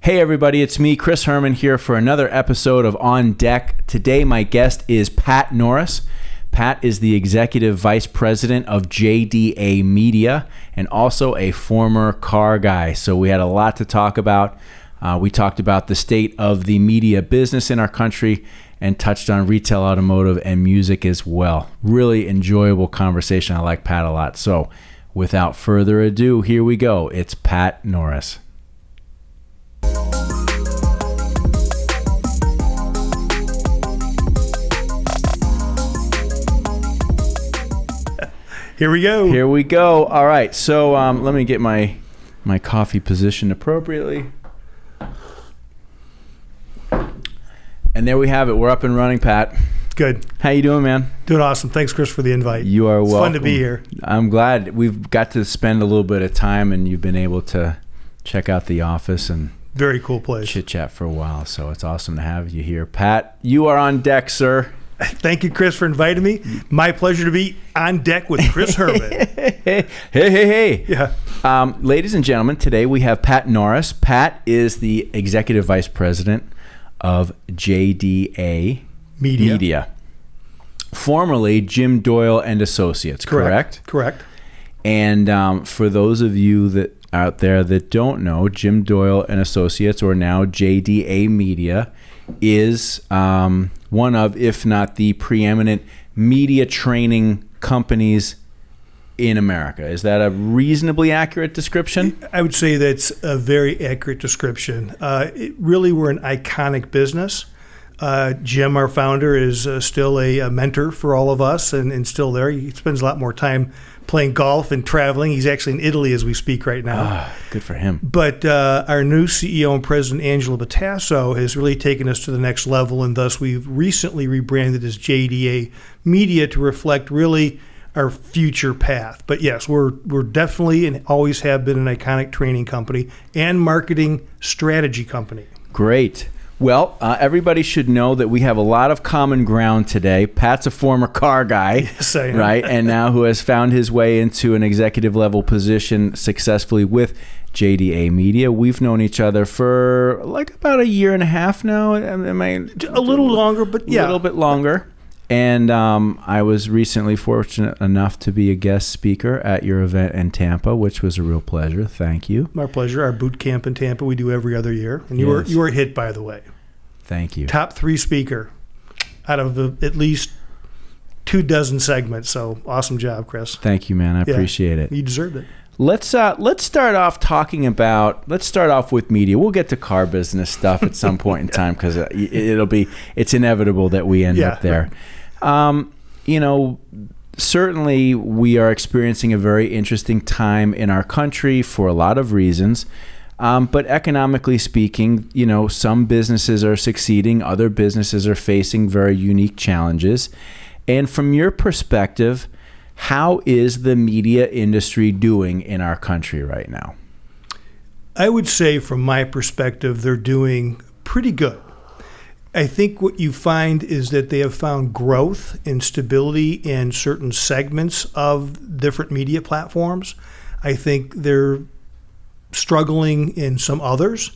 Hey everybody, it's me, Chris Herman, here for another episode of On Deck. Today my guest is Pat Norris. Pat is the Executive Vice President of JDA.media and also a former car guy. So we had a lot to talk about. We talked about the state of the media business in our country and touched on retail, automotive, and music as well. Really enjoyable conversation. I like Pat a lot. So without further ado, here we go. It's Pat Norris. Here we go. Here we go. All right. So let me get my coffee positioned appropriately. And there we have it. We're up and running, Pat. Good. How you doing, man? Doing awesome. Thanks, Chris, for the invite. You are welcome. It's fun to be here. I'm glad. We've got to spend a little bit of time, and you've been able to check out the office and very cool place. Chit-chat for a while. So it's awesome to have you here. Pat, you are on deck, sir. Thank you, Chris, for inviting me. My pleasure to be on deck with Chris Herman. Hey. Yeah. Ladies and gentlemen, today we have Pat Norris. Pat is the Executive Vice President of JDA.media. Formerly Jim Doyle and Associates, correct? Correct. And for those of you that out there that don't know, Jim Doyle and Associates, or now JDA.media, is one of, if not the preeminent media training companies in America. Is that a reasonably accurate description? I would say that's a very accurate description. Really, we're an iconic business. Jim, our founder, is still a mentor for all of us and still there. He spends a lot more time playing golf and traveling. He's actually in Italy as we speak right now. Good for him. But our new CEO and president, Angela Battasso, has really taken us to the next level, and thus we've recently rebranded as JDA.media to reflect really our future path. But yes, we're definitely and always have been an iconic training company and marketing strategy company. Great. Well, everybody should know that we have a lot of common ground today. Pat's a former car guy, yes, I am. Right? And now who has found his way into an executive level position successfully with JDA.media. We've known each other for like about a year and a half now. Am I a little longer, but yeah, a little bit longer. And I was recently fortunate enough to be a guest speaker at your event in Tampa, which was a real pleasure. Thank you. My pleasure. Our boot camp in Tampa we do every other year. And you were a hit, by the way. Thank you. Top 3 speaker out of at least 24 segments. So awesome job, Chris. Thank you, man. I appreciate it. You deserved it. Let's start off with media. We'll get to car business stuff at some point in time because it's inevitable that we end up there. Certainly we are experiencing a very interesting time in our country for a lot of reasons. But economically speaking, some businesses are succeeding, other businesses are facing very unique challenges. And from your perspective, how is the media industry doing in our country right now? I would say from my perspective, they're doing pretty good. I think what you find is that they have found growth and stability in certain segments of different media platforms. I think they're struggling in some others,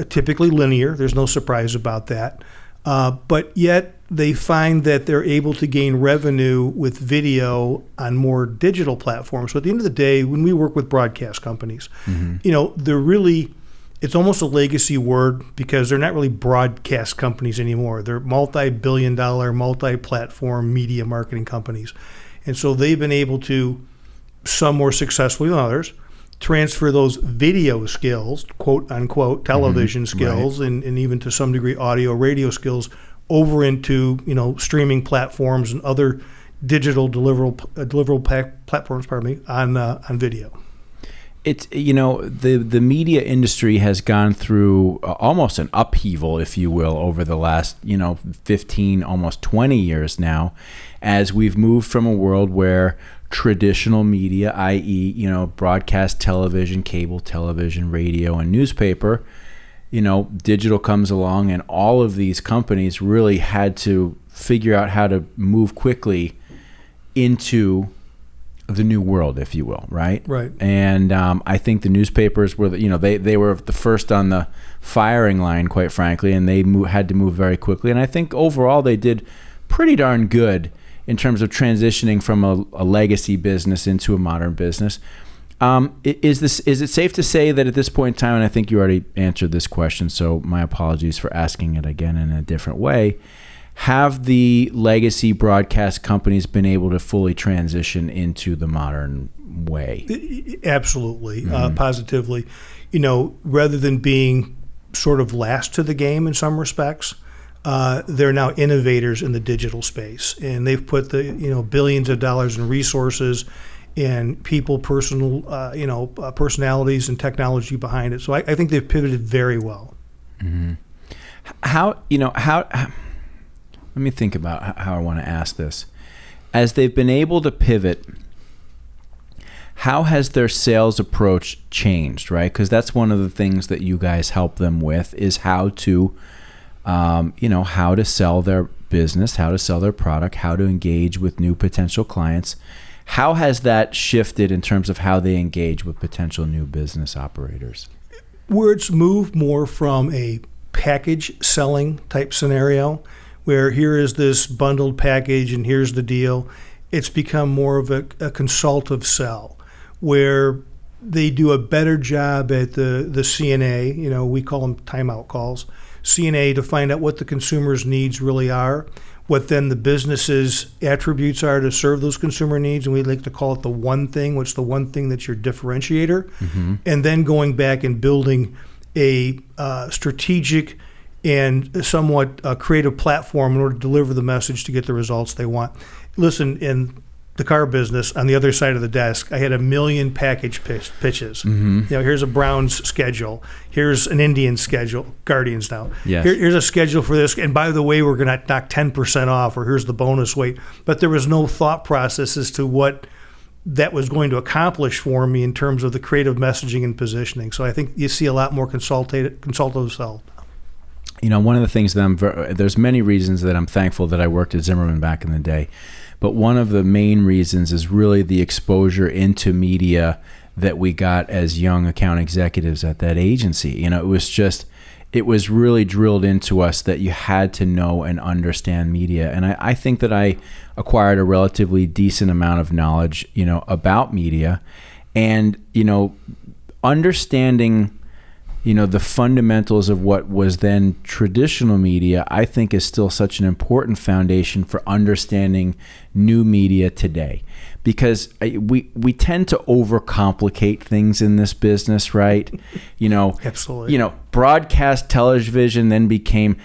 typically linear. There's no surprise about that. But yet they find that they're able to gain revenue with video on more digital platforms. So at the end of the day, when we work with broadcast companies, they're really, it's almost a legacy word because they're not really broadcast companies anymore. They're multi-billion-dollar, multi-platform media marketing companies. And so they've been able to, some more successfully than others, transfer those video skills, quote unquote, television skills, right, and even to some degree audio, radio skills over into streaming platforms and other digital deliverable platforms, on video. It's the media industry has gone through almost an upheaval, if you will, over the last 15, almost 20 years now, as we've moved from a world where traditional media, i.e., broadcast television, cable television, radio, and newspaper, digital comes along, and all of these companies really had to figure out how to move quickly into the new world, if you will, right? Right. And I think the newspapers were, they were the first on the firing line, quite frankly, and they had to move very quickly. And I think overall they did pretty darn good in terms of transitioning from a legacy business into a modern business. Is it safe to say that at this point in time, and I think you already answered this question, so my apologies for asking it again in a different way, have the legacy broadcast companies been able to fully transition into the modern way? Absolutely, positively. Rather than being sort of last to the game in some respects, they're now innovators in the digital space, and they've put the billions of dollars in resources and personalities and technology behind it. So I think they've pivoted very well. Mm-hmm. Let me think about how I want to ask this. As they've been able to pivot, how has their sales approach changed, right? Because that's one of the things that you guys help them with is how to, how to sell their business, how to sell their product, how to engage with new potential clients. How has that shifted in terms of how they engage with potential new business operators? Where it's moved more from a package selling type scenario, where here is this bundled package and here's the deal, it's become more of a consultative sell, where they do a better job at the CNA, we call them timeout calls, CNA, to find out what the consumer's needs really are, what then the business's attributes are to serve those consumer needs, and we like to call it the one thing, what's the one thing that's your differentiator, and then going back and building a strategic and somewhat creative platform in order to deliver the message to get the results they want. Listen, in the car business, on the other side of the desk, I had 1 million package pitches. Here's a Browns schedule. Here's an Indians schedule, Guardians now. Yes. Here's a schedule for this. And by the way, we're going to knock 10% off, or here's the bonus weight. But there was no thought process as to what that was going to accomplish for me in terms of the creative messaging and positioning. So I think you see a lot more consultative sell. One of the things that there's many reasons that I'm thankful that I worked at Zimmerman back in the day. But one of the main reasons is really the exposure into media that we got as young account executives at that agency. It was really drilled into us that you had to know and understand media. And I think that I acquired a relatively decent amount of knowledge, about media, and, understanding the fundamentals of what was then traditional media, I think is still such an important foundation for understanding new media today. Because we tend to overcomplicate things in this business, right? Absolutely. Broadcast television then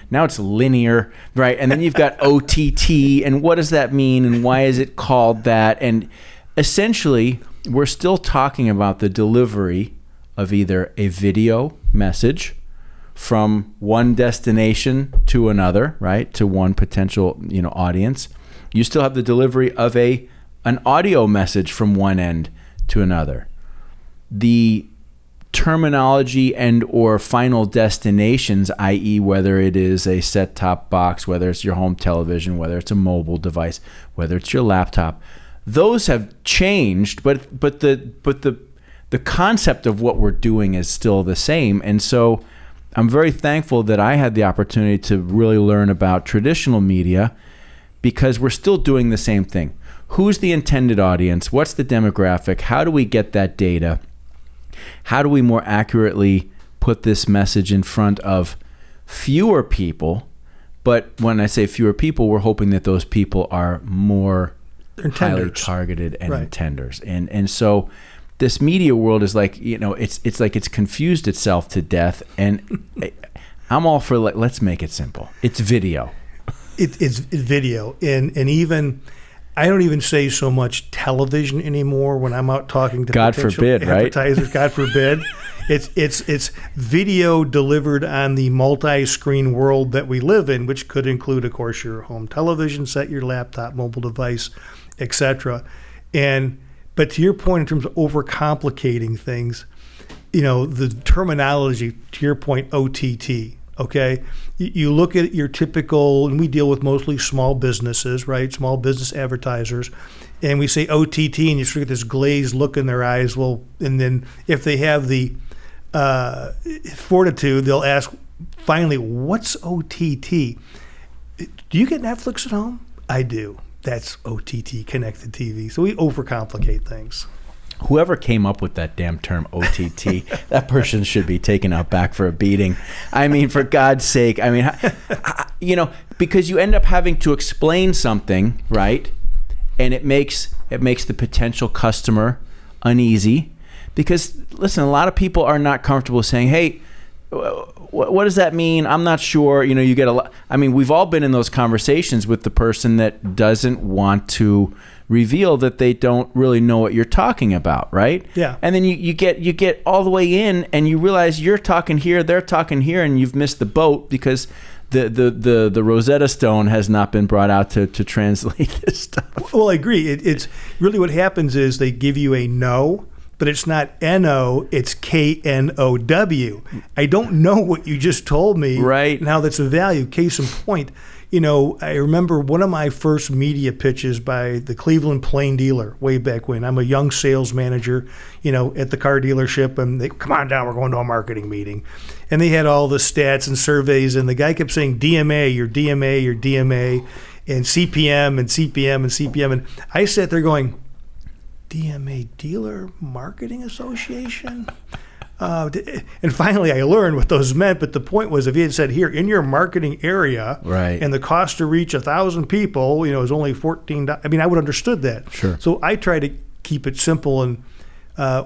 now it's linear, right? And then you've got OTT, and what does that mean, and why is it called that? And essentially, we're still talking about the delivery of either a video message from one destination to another, right, to one potential audience. You still have the delivery of an audio message from one end to another. The terminology and or final destinations, i.e. whether it is a set-top box, whether it's your home television, whether it's a mobile device, whether it's your laptop, those have changed, but the concept of what we're doing is still the same. And so I'm very thankful that I had the opportunity to really learn about traditional media, because we're still doing the same thing. Who's the intended audience? What's the demographic? How do we get that data? How do we more accurately put this message in front of fewer people? But when I say fewer people, we're hoping that those people are more highly targeted and intenders. And so this media world is like, it's like it's confused itself to death. And I'm all for, let's make it simple. It's video. It's video. And even, I don't even say so much television anymore when I'm out talking to God forbid, advertisers. Right? God forbid. It's video delivered on the multi-screen world that we live in, which could include, of course, your home television set, your laptop, mobile device, etc. But to your point, in terms of overcomplicating things, the terminology, to your point, OTT, okay? You look at your typical, and we deal with mostly small businesses, right? Small business advertisers. and we say OTT, and you sort of get this glazed look in their eyes. Well, and then if they have the fortitude, they'll ask, finally, what's OTT? Do you get Netflix at home? I do. That's OTT, connected TV. So we overcomplicate things. Whoever came up with that damn term OTT, that person should be taken out back for a beating. I mean, for God's sake. I mean, because you end up having to explain something, right? And it makes the potential customer uneasy. Because, listen, a lot of people are not comfortable saying, hey, what does that mean? I'm not sure. You get a lot. I mean, we've all been in those conversations with the person that doesn't want to reveal that they don't really know what you're talking about, right? Yeah. And then you get all the way in, and you realize you're talking here, they're talking here, and you've missed the boat because the Rosetta Stone has not been brought out to translate this stuff. Well, I agree. It's really what happens is they give you a no, but it's not N-O, it's K-N-O-W. I don't know what you just told me. Right. And how that's of value. Case in point, I remember one of my first media pitches by the Cleveland Plain Dealer way back when. I'm a young sales manager, at the car dealership, and they come on down, we're going to a marketing meeting. And they had all the stats and surveys, and the guy kept saying DMA, your DMA, your DMA, and CPM and CPM and CPM. And I sat there going, DMA, Dealer Marketing Association? And finally I learned what those meant, but the point was if he had said, here, in your marketing area, right, and the cost to reach 1,000 people, is only $14, I mean, I would have understood that. Sure. So I try to keep it simple, and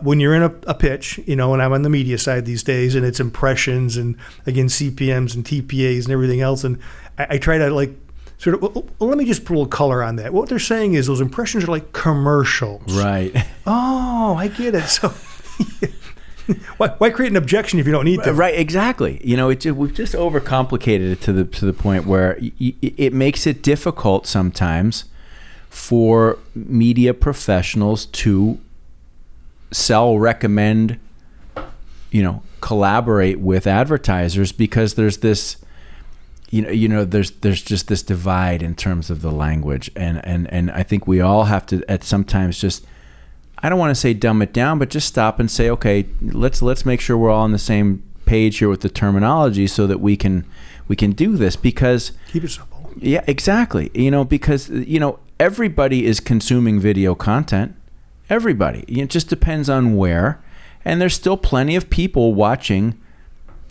when you're in a pitch, and I'm on the media side these days, and it's impressions, and again, CPMs and TPAs and everything else, and I try to let me just put a little color on that. What they're saying is those impressions are like commercials. Right. Oh, I get it. So why create an objection if you don't need to? Right, exactly. We've just overcomplicated it to the point where it makes it difficult sometimes for media professionals to sell, recommend, collaborate with advertisers, because there's this, there's just this divide in terms of the language, and I think we all have to at sometimes just, I don't want to say dumb it down, but just stop and say, okay, let's make sure we're all on the same page here with the terminology so that we can do this, because keep it simple. Yeah, exactly. Because everybody is consuming video content. Everybody. It just depends on where, and there's still plenty of people watching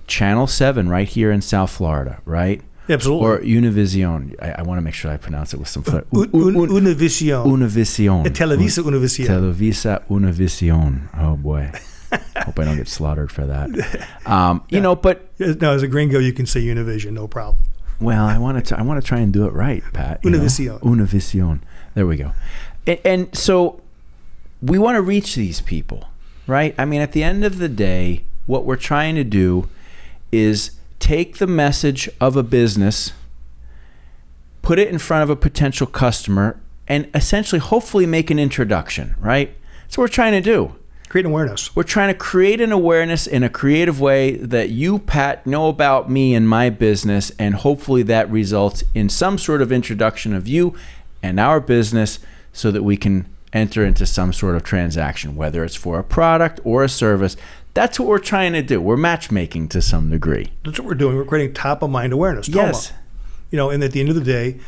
Channel 7 right here in South Florida, right? Absolutely. Or Univision. I want to make sure I pronounce it with some Univision. Univision. Televisa Univision. Televisa Univision. Oh boy. Hope I don't get slaughtered for that. But no, as a gringo, you can say Univision, no problem. Well, I want to try and do it right, Pat. Univision. Univision. There we go. And so we want to reach these people, right? I mean, at the end of the day, what we're trying to do is take the message of a business, put it in front of a potential customer, and essentially, hopefully, make an introduction, right? That's what we're trying to do. Create awareness. We're trying to create an awareness in a creative way that you, Pat, know about me and my business, and hopefully that results in some sort of introduction of you and our business so that we can enter into some sort of transaction, whether it's for a product or a service. That's what we're trying to do. We're matchmaking to some degree. That's what we're doing. We're creating top-of-mind awareness. Yes. And at the end of the day,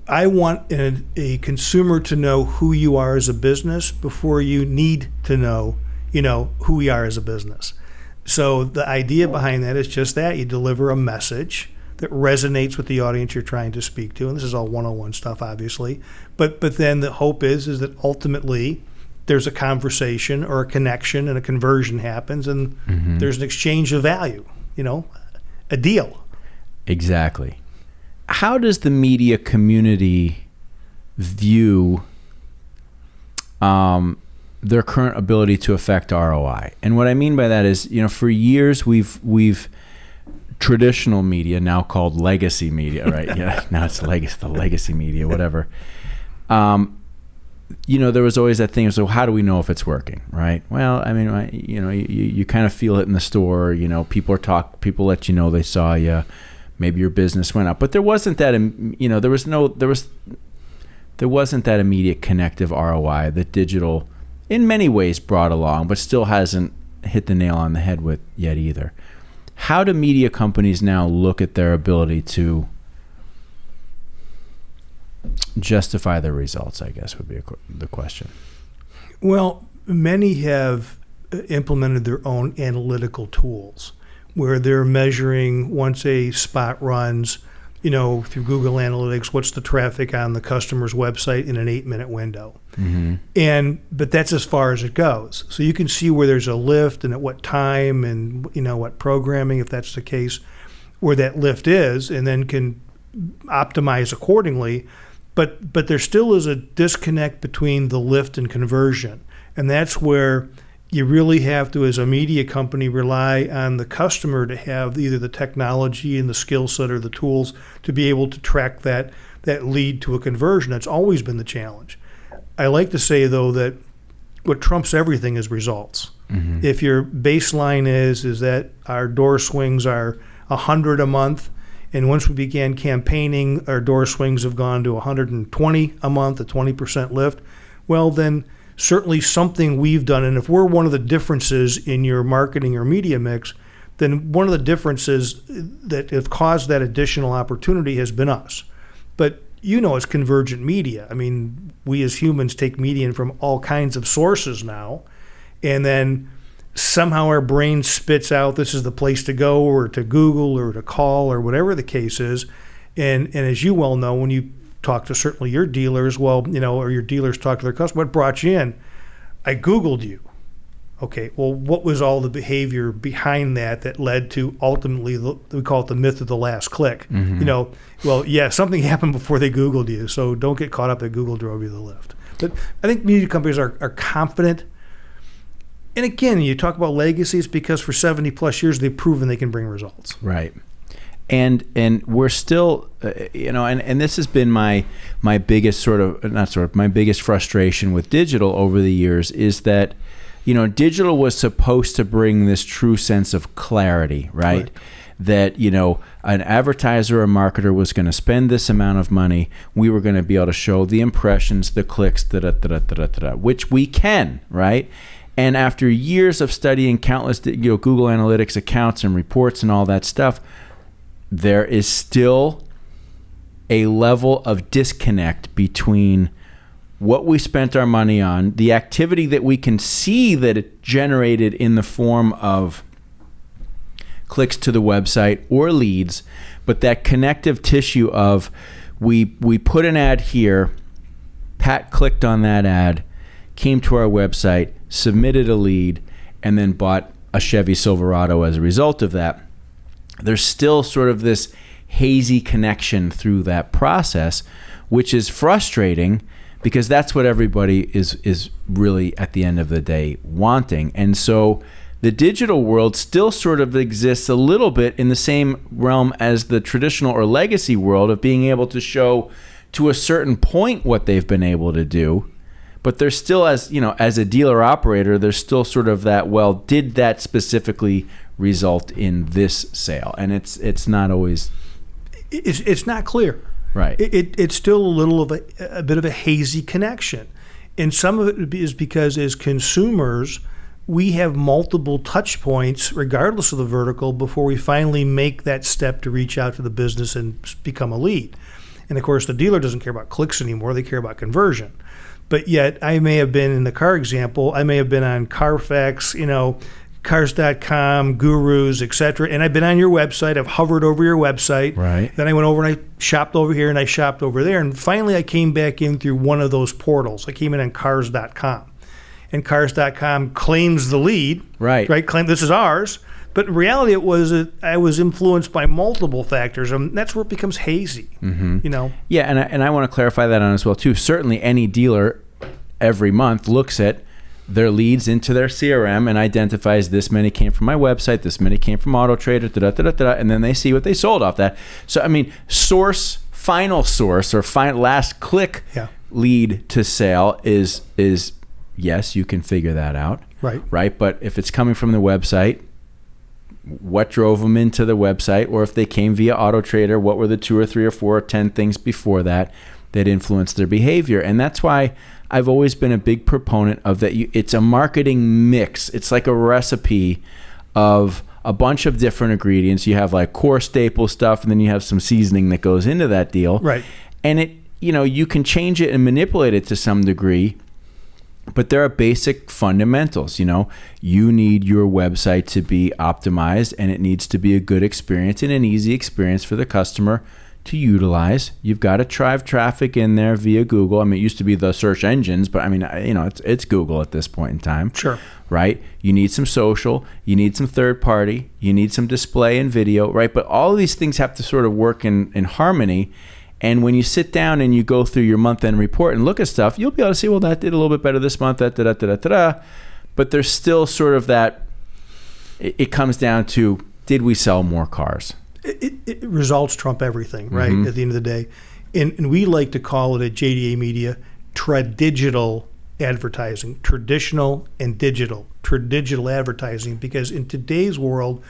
I want a consumer to know who you are as a business before you need to know, who we are as a business. So the idea behind that is just that. You deliver a message that resonates with the audience you're trying to speak to. And this is all one-on-one stuff, obviously. But then the hope is that ultimately there's a conversation or a connection and a conversion happens, and there's an exchange of value, a deal. Exactly. How does the media community view their current ability to affect ROI? And what I mean by that is, for years we've traditional media, now called legacy media, right? Yeah, now it's the legacy media, whatever. There was always that thing. So how do we know if it's working, right? Well, I mean, you kind of feel it in the store. People let you know they saw you. Maybe your business went up, but there wasn't that. there wasn't that immediate connective ROI that digital in many ways brought along, but still hasn't hit the nail on the head with yet either. How do media companies now look at their ability to justify their results, I guess would be the question. Well, many have implemented their own analytical tools where they're measuring once a spot runs, through Google Analytics, what's the traffic on the customer's website in an 8-minute window. Mm-hmm. But that's as far as it goes. So you can see where there's a lift and at what time and what programming, if that's the case, where that lift is, and then can optimize accordingly. But there still is a disconnect between the lift and conversion. And that's where you really have to, as a media company, rely on the customer to have either the technology and the skill set or the tools to be able to track that lead to a conversion. That's always been the challenge. I like to say, though, that what trumps everything is results. Mm-hmm. If your baseline is that our door swings are 100 a month, and once we began campaigning, our door swings have gone to 120 a month, a 20% lift, well, then certainly something we've done, and if we're one of the differences in your marketing or media mix, then one of the differences that have caused that additional opportunity has been us. But it's convergent media. I mean, we as humans take media from all kinds of sources now, and then somehow our brain spits out this is the place to go, or to Google, or to call, or whatever the case is. And as you well know, when you talk to certainly your dealers, or your dealers talk to their customer, what brought you in? I Googled you. Okay, well, what was all the behavior behind that led to ultimately, we call it the myth of the last click. Mm-hmm. Something happened before they Googled you, so don't get caught up that Google drove you the lift. But I think media companies are confident. And again, you talk about legacies because for 70 plus years, they've proven they can bring results. Right. And we're still, and this has been my biggest my biggest frustration with digital over the years is that, digital was supposed to bring this true sense of clarity, right? That, an advertiser or marketer was going to spend this amount of money. We were going to be able to show the impressions, the clicks, which we can, right? And after years of studying countless, Google Analytics accounts and reports and all that stuff, there is still a level of disconnect between what we spent our money on, the activity that we can see that it generated in the form of clicks to the website or leads, but that connective tissue of we put an ad here, Pat clicked on that ad, came to our website, submitted a lead, and then bought a Chevy Silverado as a result of that. There's still sort of this hazy connection through that process, which is frustrating because that's what everybody is really at the end of the day wanting. And so the digital world still sort of exists a little bit in the same realm as the traditional or legacy world of being able to show to a certain point what they've been able to do. But there's still, as a dealer operator, there's still sort of that, well, did that specifically result in this sale? And it's not always... It's not clear. Right. It's still a bit of a hazy connection. And some of it is because as consumers, we have multiple touch points, regardless of the vertical, before we finally make that step to reach out to the business and become a lead. And of course, the dealer doesn't care about clicks anymore. They care about conversion. But yet, I may have been, in the car example, I may have been on Carfax, Cars.com, Gurus, etc. And I've been on your website. I've hovered over your website. Right. Then I went over and I shopped over here and I shopped over there. And finally, I came back in through one of those portals. I came in on Cars.com. And Cars.com claims the lead. Right. Claim this is ours. But in reality, I was influenced by multiple factors, and that's where it becomes hazy. Mm-hmm. Yeah, and I want to clarify that on as well too. Certainly, any dealer every month looks at their leads into their CRM and identifies this many came from my website, this many came from Auto Trader, and then they see what they sold off that. So I mean, final source or last click lead to sale is yes, you can figure that out. Right. But if it's coming from the website, what drove them into the website, or if they came via Auto Trader, what were the 2 or 3 or 4 or 10 things before that? that influence their behavior. And that's why I've always been a big proponent of that. It's a marketing mix. It's like a recipe of a bunch of different ingredients. You have like core staple stuff, and then you have some seasoning that goes into that deal. Right. And it, you can change it and manipulate it to some degree, but there are basic fundamentals. You need your website to be optimized, and it needs to be a good experience and an easy experience for the customer to utilize. You've got to drive traffic in there via Google. I mean, it used to be the search engines, but I mean, it's Google at this point in time. Sure. Right? You need some social, you need some third party, you need some display and video, right? But all of these things have to sort of work in harmony. And when you sit down and you go through your month-end report and look at stuff, you'll be able to see, well, that did a little bit better this month, but there's still sort of that, it comes down to, did we sell more cars? It results trump everything, right? At the end of the day. And we like to call it at JDA.media tradigital advertising, traditional and digital, tradigital advertising, because in today's world,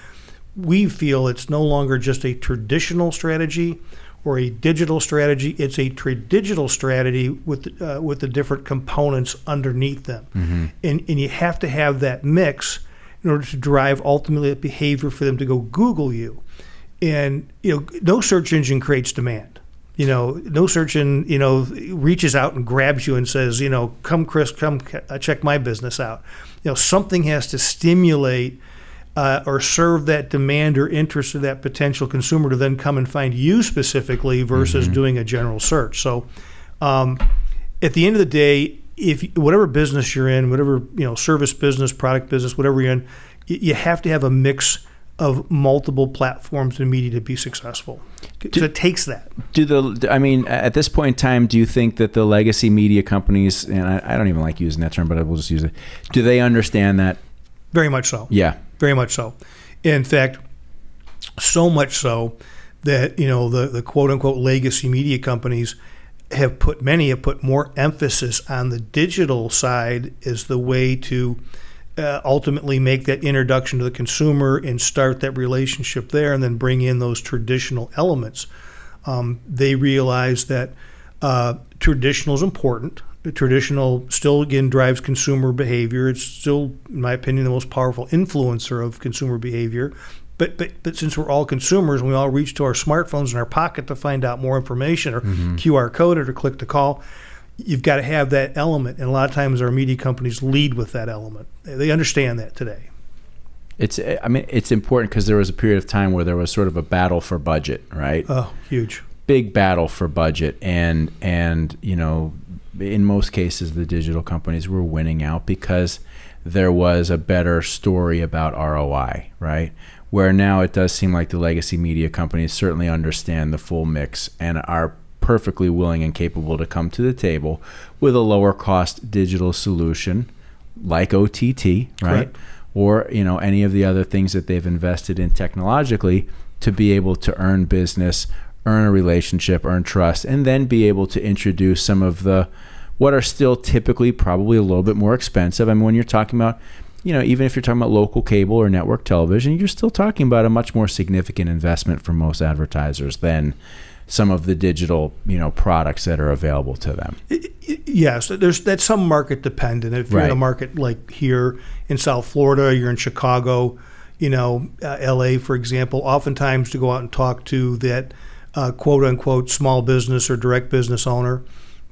we feel it's no longer just a traditional strategy or a digital strategy. It's a tradigital strategy with the different components underneath them. And you have to have that mix in order to drive ultimately a behavior for them to go Google you. And no search engine creates demand. No search engine reaches out and grabs you and says, come Chris, come check my business out. Something has to stimulate or serve that demand or interest of that potential consumer to then come and find you specifically versus doing a general search. So at the end of the day, if whatever business you're in, whatever service business, product business, whatever you're in, you have to have a mix of multiple platforms and media to be successful. So it takes that. At this point in time, do you think that the legacy media companies, and I don't even like using that term, but I will just use it, do they understand that? Very much so. Yeah. Very much so. In fact, so much so that, the quote unquote legacy media companies have put more emphasis on the digital side as the way to ultimately make that introduction to the consumer and start that relationship there, and then bring in those traditional elements. They realize that traditional is important. The traditional still, again, drives consumer behavior. It's still, in my opinion, the most powerful influencer of consumer behavior. But since we're all consumers and we all reach to our smartphones in our pocket to find out more information or QR code it or click to call, you've got to have that element. And a lot of times our media companies lead with that element. They understand that today. It's important because there was a period of time where there was sort of a battle for budget, right? Oh, huge. Big battle for budget. And in most cases, the digital companies were winning out because there was a better story about ROI, right? Where now it does seem like the legacy media companies certainly understand the full mix and are perfectly willing and capable to come to the table with a lower cost digital solution like OTT, right? Correct. Or any of the other things that they've invested in technologically to be able to earn business, earn a relationship, earn trust, and then be able to introduce some of the what are still typically probably a little bit more expensive. I mean, when you're talking about, even if you're talking about local cable or network television, you're still talking about a much more significant investment for most advertisers than some of the digital, products that are available to them. Yes, that's some market dependent. If you're in a market like here in South Florida, you're in Chicago, LA, for example, oftentimes to go out and talk to that quote unquote small business or direct business owner,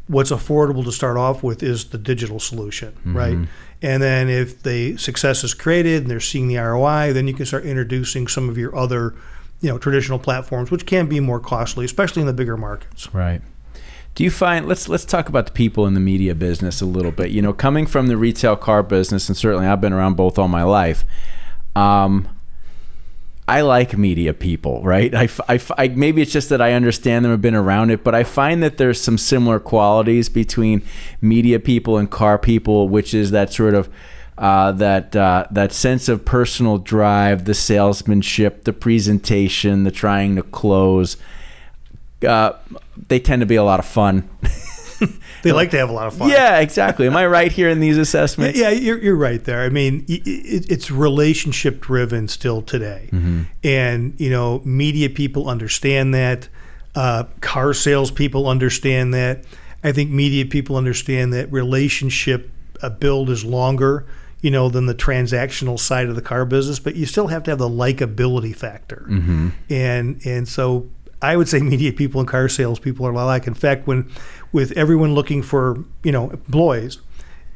what's affordable to start off with is the digital solution, right? And then if the success is created and they're seeing the ROI, then you can start introducing some of your other traditional platforms, which can be more costly, especially in the bigger markets. Right. Do you find, let's talk about the people in the media business a little bit. Coming from the retail car business, and certainly I've been around both all my life, I like media people, right? I maybe it's just that I understand them, have been around it, but I find that there's some similar qualities between media people and car people, which is that sort of that sense of personal drive, the salesmanship, the presentation, the trying to close. They tend to be a lot of fun. They like to have a lot of fun. Yeah, exactly. Am I right here in these assessments? Yeah, you're right there. I mean, it's relationship driven still today. And, media people understand that. Car salespeople understand that. I think media people understand that relationship build is longer, than the transactional side of the car business, but you still have to have the likability factor. Mm-hmm. And so I would say media people and car salespeople are alike. In fact, with everyone looking for, employees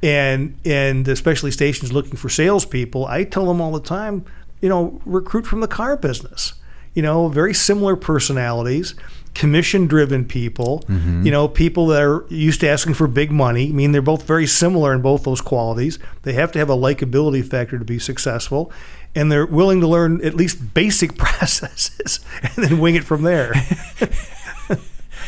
and especially stations looking for salespeople, I tell them all the time, recruit from the car business. Very similar personalities, commission-driven people, Mm-hmm. People that are used to asking for big money. I mean, they're both very similar in both those qualities. They have to have a likability factor to be successful, and they're willing to learn at least basic processes and then wing it from there.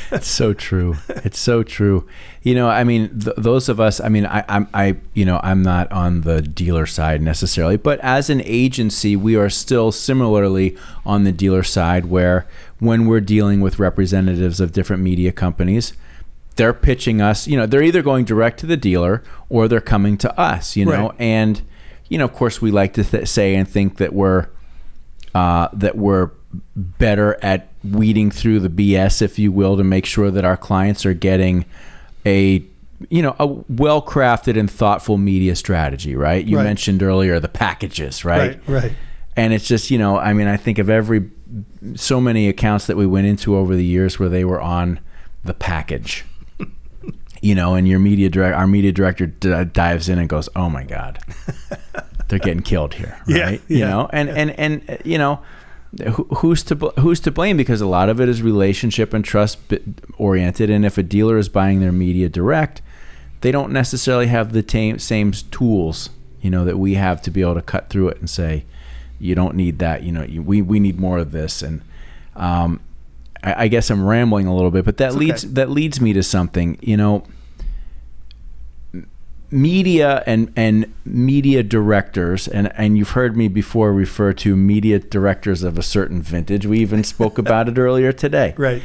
It's so true. It's so true. Those of us, I'm not on the dealer side necessarily, but as an agency, we are still similarly on the dealer side where when we're dealing with representatives of different media companies, they're pitching us, they're either going direct to the dealer or they're coming to us, Right. And, of course, we like to say and think that we're better at weeding through the BS, if you will, to make sure that our clients are getting a well-crafted and thoughtful media strategy, right? You Right. mentioned earlier the packages, right? Right. And it's just, I think of so many accounts that we went into over the years where they were on the package, and our media director dives in and goes, "Oh my God, they're getting killed here," right? Yeah. And who's to blame? Because a lot of it is relationship and trust oriented, and if a dealer is buying their media direct, they don't necessarily have the same tools, that we have to be able to cut through it and say, you don't need that, we need more of this. And I guess I'm rambling a little bit, but that leads me to something. Media and media directors, and you've heard me before refer to media directors of a certain vintage. We even spoke about it earlier today. Right.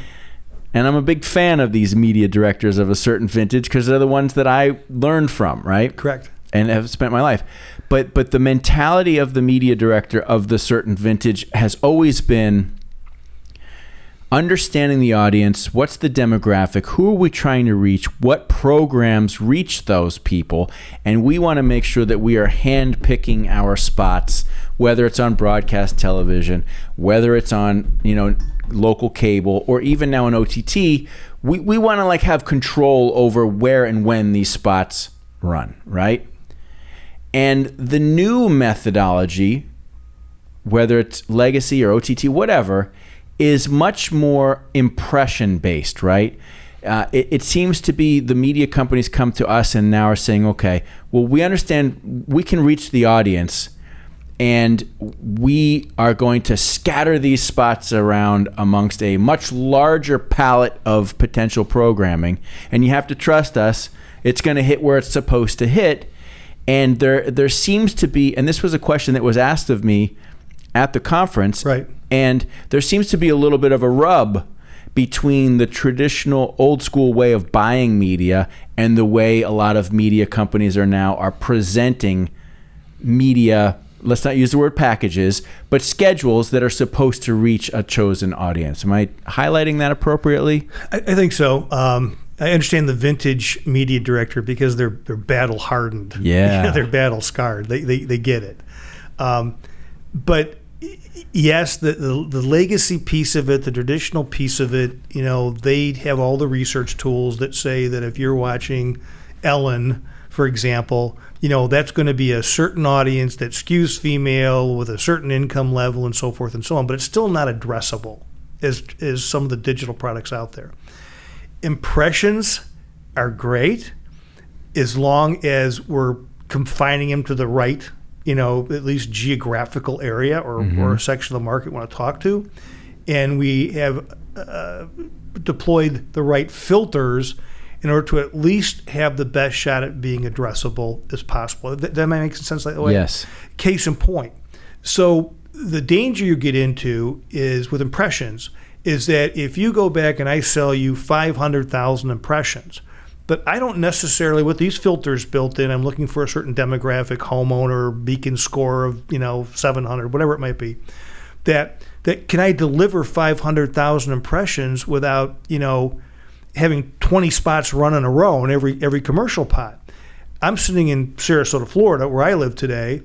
And I'm a big fan of these media directors of a certain vintage because they're the ones that I learned from, right? Correct. And have spent my life. But the mentality of the media director of the certain vintage has always been understanding the audience, what's the demographic, who are we trying to reach, what programs reach those people, and we want to make sure that we are hand-picking our spots, whether it's on broadcast television, whether it's on local cable, or even now in OTT. We want to have control over where and when these spots run, right? And the new methodology, whether it's legacy or OTT, whatever, is much more impression-based, right? It seems to be the media companies come to us and now are saying, okay, well, we understand we can reach the audience and we are going to scatter these spots around amongst a much larger palette of potential programming. And you have to trust us. It's going to hit where it's supposed to hit. And there seems to be, and this was a question that was asked of me at the conference, right? And there seems to be a little bit of a rub between the traditional old school way of buying media and the way a lot of media companies are presenting media, let's not use the word packages, but schedules that are supposed to reach a chosen audience. Am I highlighting that appropriately? I think so. I understand the vintage media director because they're battle hardened. Yeah. They're battle scarred. They get it. But yes, the legacy piece of it, the traditional piece of it, they have all the research tools that say that if you're watching Ellen, for example, that's going to be a certain audience that skews female with a certain income level and so forth and so on. But it's still not addressable as some of the digital products out there. Impressions are great as long as we're confining them to the right, at least geographical area or a section of the market we want to talk to. And we have deployed the right filters in order to at least have the best shot at being addressable as possible. That might make sense that way? Yes. Case in point. So the danger you get into is with impressions is that if you go back and I sell you 500,000 impressions, but I don't necessarily, with these filters built in, I'm looking for a certain demographic, homeowner, beacon score of 700, whatever it might be. that can I deliver 500,000 impressions without, having 20 spots run in a row in every commercial pot? I'm sitting in Sarasota, Florida, where I live today,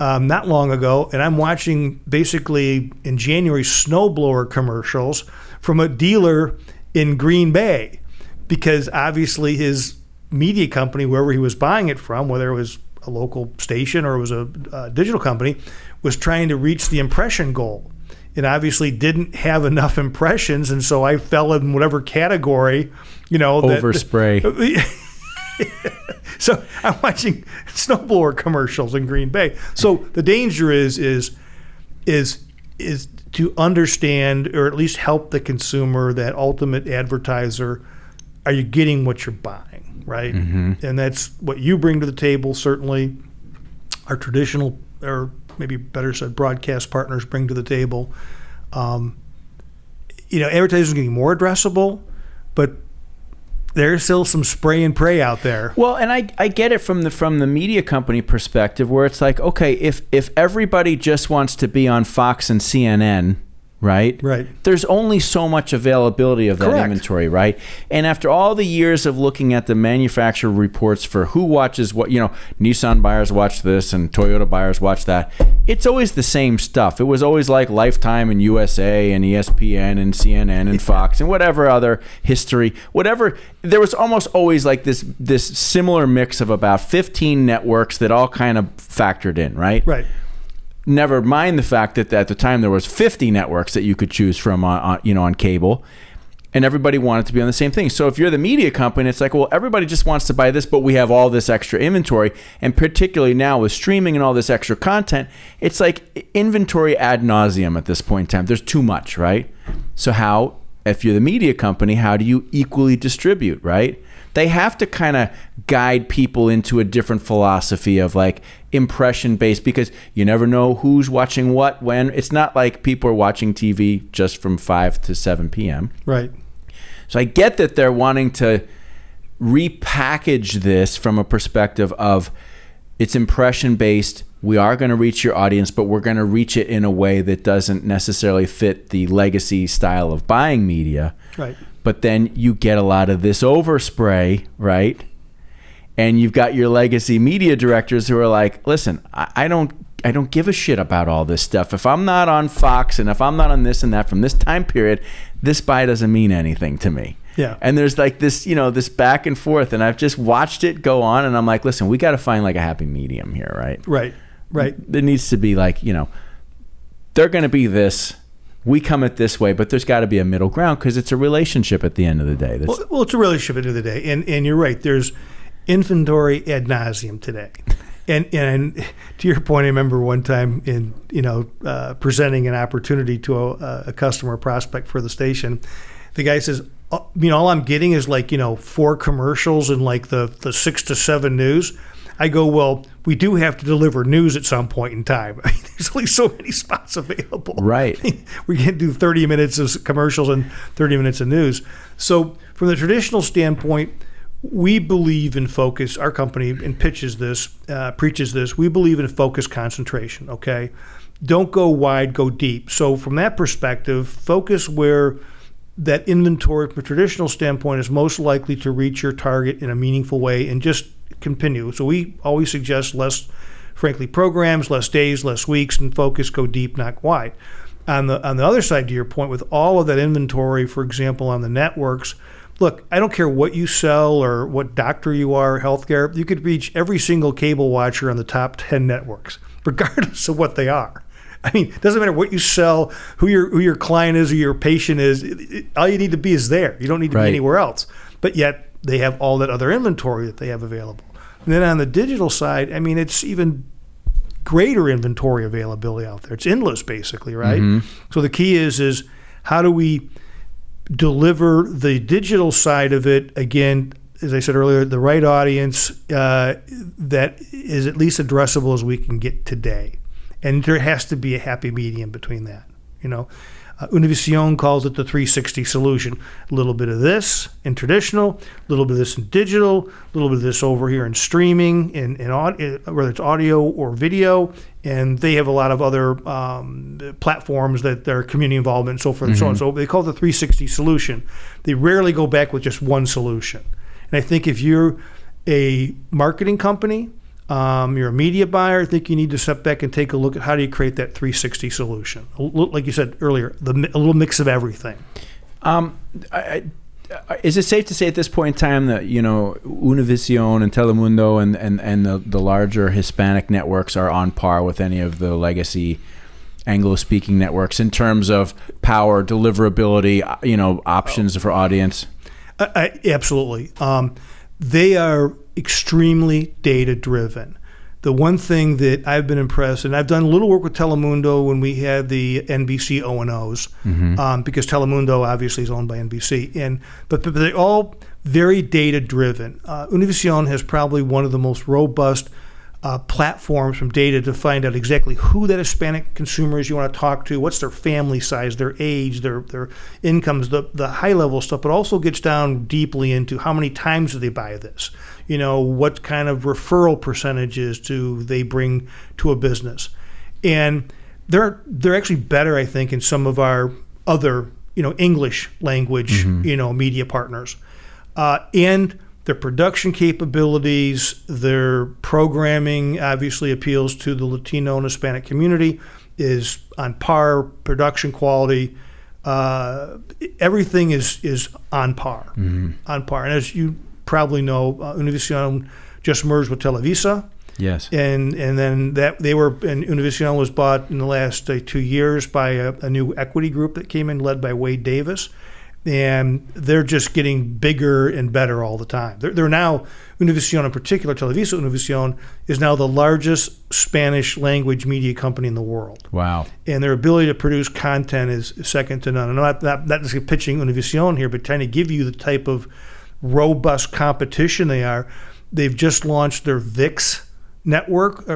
not long ago, and I'm watching basically in January snowblower commercials from a dealer in Green Bay, because obviously his media company, wherever he was buying it from, whether it was a local station or it was a digital company, was trying to reach the impression goal. And obviously didn't have enough impressions, and so I fell in whatever category, overspray. So I'm watching snowblower commercials in Green Bay. So the danger is to understand, or at least help the consumer, that ultimate advertiser. Are you getting what you're buying, right? Mm-hmm. And that's what you bring to the table. Certainly, our traditional, or maybe better said, broadcast partners bring to the table. Advertising is getting more addressable, but there's still some spray and pray out there. Well, and I get it from the media company perspective, where it's like, okay, if everybody just wants to be on Fox and CNN, right? There's only so much availability of that Correct. Inventory, right? And after all the years of looking at the manufacturer reports for who watches what, Nissan buyers watch this and Toyota buyers watch that, it's always the same stuff. It was always like Lifetime and USA and ESPN and CNN and Fox and whatever other history, whatever. There was almost always like this similar mix of about 15 networks that all kind of factored in, right? Right. Never mind the fact that at the time there was 50 networks that you could choose from on cable, and everybody wanted to be on the same thing. So if you're the media company, it's like, well, everybody just wants to buy this, but we have all this extra inventory, and particularly now with streaming and all this extra content, it's like inventory ad nauseum at this point in time. There's too much, right? So if you're the media company, how do you equally distribute, right? They have to kind of guide people into a different philosophy of like impression based, because you never know who's watching what when. It's not like people are watching TV just from 5 to 7 p.m. Right. So I get that they're wanting to repackage this from a perspective of it's impression based. We are going to reach your audience, but we're going to reach it in a way that doesn't necessarily fit the legacy style of buying media. Right. But then you get a lot of this overspray, right? And you've got your legacy media directors who are like, listen, I don't give a shit about all this stuff. If I'm not on Fox and if I'm not on this and that from this time period, this buy doesn't mean anything to me. Yeah. And there's like this, this back and forth, and I've just watched it go on, and I'm like, listen, we got to find like a happy medium here, right? Right. There needs to be like, they're going to be this. We come at this way, but there's got to be a middle ground, because it's a relationship at the end of the day. Well, it's a relationship at the end of the day, and you're right. There's inventory ad nauseum today, and to your point, I remember one time in presenting an opportunity to a customer prospect for the station. The guy says, all I'm getting is like 4 commercials and like the 6 to 7 news. I go, well, we do have to deliver news at some point in time. I mean, there's only so many spots available. Right. I mean, we can't do 30 minutes of commercials and 30 minutes of news. So from the traditional standpoint, we believe in focus. Our company preaches this. We believe in focus concentration, okay? Don't go wide, go deep. So from that perspective, focus where that inventory from a traditional standpoint is most likely to reach your target in a meaningful way, and just continue. So we always suggest less, frankly, programs, less days, less weeks, and focus, go deep, not wide. On the other side, to your point, with all of that inventory, for example, on the networks, look, I don't care what you sell or what doctor you are, healthcare, you could reach every single cable watcher on the top 10 networks, regardless of what they are. I mean, it doesn't matter what you sell, who your client is, who your patient is. All you need to be is there. You don't need to be anywhere else. But yet they have all that other inventory that they have available. And then on the digital side, I mean, it's even greater inventory availability out there. It's endless, basically, right? Mm-hmm. So the key is how do we deliver the digital side of it, again, as I said earlier, the right audience that is at least addressable as we can get today. And there has to be a happy medium between that, Univision calls it the 360 solution. A little bit of this in traditional, a little bit of this in digital, a little bit of this over here in streaming, and whether it's audio or video. And they have a lot of other platforms that their community involvement and so forth and so on. So they call it the 360 solution. They rarely go back with just one solution. And I think if you're a marketing company, you're a media buyer, I think you need to step back and take a look at how do you create that 360 solution. Like you said earlier, a little mix of everything. Is it safe to say at this point in time that, Univision and Telemundo and the larger Hispanic networks are on par with any of the legacy Anglo-speaking networks in terms of power, deliverability, options for audience? Absolutely. They are extremely data-driven. The one thing that I've been impressed, and I've done a little work with Telemundo when we had the NBC O&Os, because Telemundo obviously is owned by NBC, but they're all very data-driven. Univision has probably one of the most robust platforms from data to find out exactly who that Hispanic consumer is you want to talk to, what's their family size, their age, their incomes, the high-level stuff, but also gets down deeply into how many times do they buy this, what kind of referral percentages do they bring to a business. And they're actually better, I think, in some of our other, English language, media partners. And their production capabilities, their programming obviously appeals to the Latino and Hispanic community, is on par. Production quality, everything is on par. On par. And as you probably know, Univision just merged with Televisa. Yes. And then Univision was bought in the last 2 years by a new equity group that came in led by Wade Davis. And they're just getting bigger and better all the time. They're now, Univision in particular, Televisa Univision, is now the largest Spanish language media company in the world. Wow. And their ability to produce content is second to none. And I'm not necessarily pitching Univision here, but trying to give you the type of robust competition they are. They've just launched their VIX network,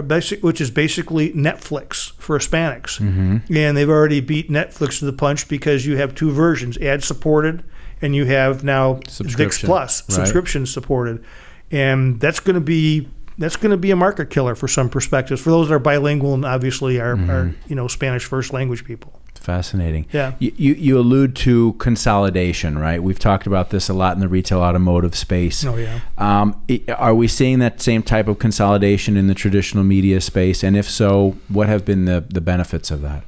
which is basically Netflix for Hispanics. And they've already beat Netflix to the punch because you have two versions, ad-supported, and you have now VIX Plus, subscription supported. And that's going to be a market killer for some perspectives, for those that are bilingual and obviously are Spanish first language people. Fascinating. Yeah. You allude to consolidation, right? We've talked about this a lot in the retail automotive space. Oh, yeah. Are we seeing that same type of consolidation in the traditional media space? And if so, what have been the benefits of that?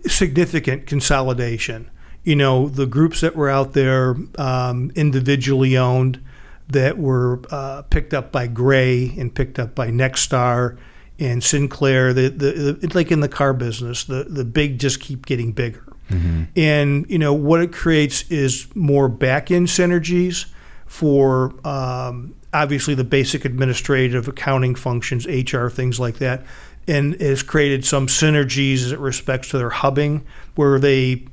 Significant consolidation. The groups that were out there individually owned that were picked up by Gray and picked up by Nexstar and Sinclair, it's like in the car business, the big just keep getting bigger. And, what it creates is more back-end synergies for obviously the basic administrative accounting functions, HR, things like that. And it has created some synergies as it respects to their hubbing, where they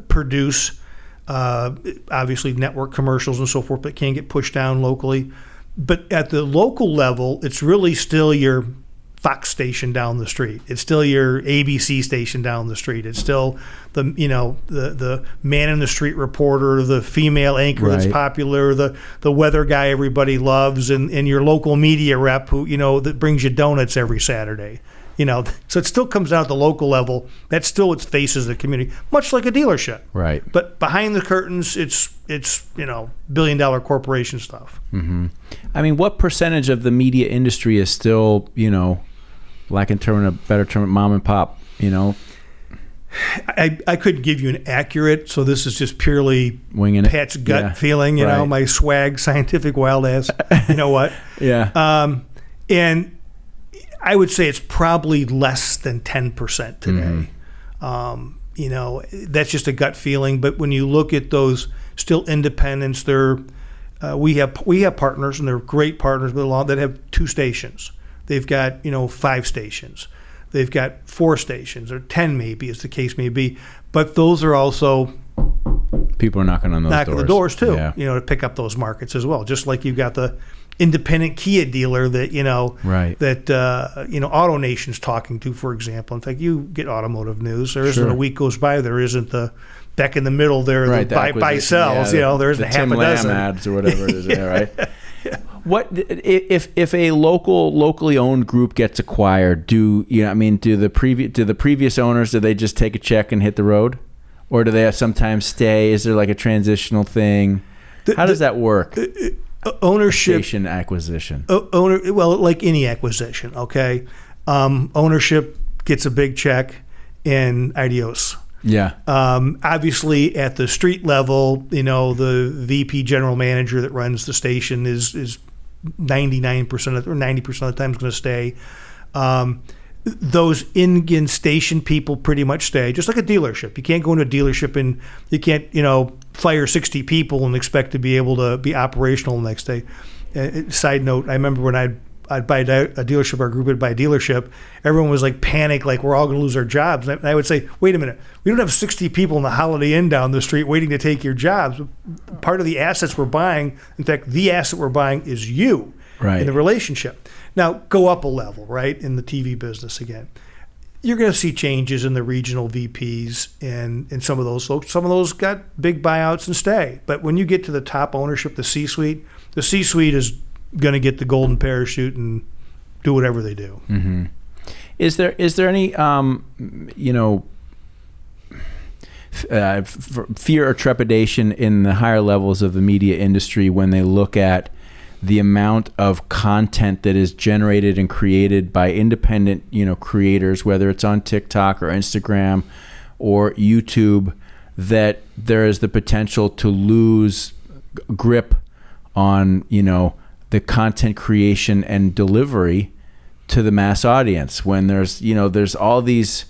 produce obviously network commercials and so forth, but can get pushed down locally. But at the local level, it's really still your Fox station down the street. It's still your ABC station down the street. It's still the man in the street reporter, the female anchor that's popular, the weather guy everybody loves, and your local media rep who that brings you donuts every Saturday. So it still comes down at the local level. That's still what faces the community, much like a dealership. Right. But behind the curtains, it's billion-dollar corporation stuff. I mean, what percentage of the media industry is still, like in terms of better term, mom and pop, I couldn't give you an accurate, so this is just purely winging Pat's gut feeling, my swag, scientific wild ass, what? And I would say it's probably less than 10% today. That's just a gut feeling. But when you look at those still independents, we have partners, and they're great partners that have 2 stations. They've got 5 stations. They've got 4 stations, or 10 maybe, as the case may be. But those are also people are knocking on those the doors too. To pick up those markets as well. Just like you've got the independent Kia dealer that Right. that AutoNation's talking to, for example. In fact, you get automotive news. There isn't a week goes by there isn't the back in the middle there, right, the buy sells. There isn't the a half Tim a dozen Lamb ads or whatever it is there, right? What if a locally owned group gets acquired? Do the previous owners, do they just take a check and hit the road, or do they sometimes stay? Is there like a transitional thing? How does that work? Ownership, station acquisition. Well, like any acquisition, okay. Ownership gets a big check and adios. Yeah. Obviously, at the street level, the VP general manager that runs the station is 99% or 90% of the time is going to stay. Those in station people pretty much stay, just like a dealership. You can't go into a dealership and you can't, fire 60 people and expect to be able to be operational the next day. Side note, I remember when I'd buy a dealership, our group would buy a dealership, everyone was like panicked, like we're all going to lose our jobs. And I would say, wait a minute, we don't have 60 people in the Holiday Inn down the street waiting to take your jobs. Part of the assets we're buying, in fact, the asset we're buying is you in the relationship. Now, go up a level, right, in the TV business again. You're going to see changes in the regional VPs and some of those folks. Some of those got big buyouts and stay. But when you get to the top ownership, the C-suite is going to get the golden parachute and do whatever they do. Mm-hmm. Is there any fear or trepidation in the higher levels of the media industry when they look at the amount of content that is generated and created by independent creators, whether it's on TikTok or Instagram or YouTube, that there is the potential to lose grip on the content creation and delivery to the mass audience, when there's all these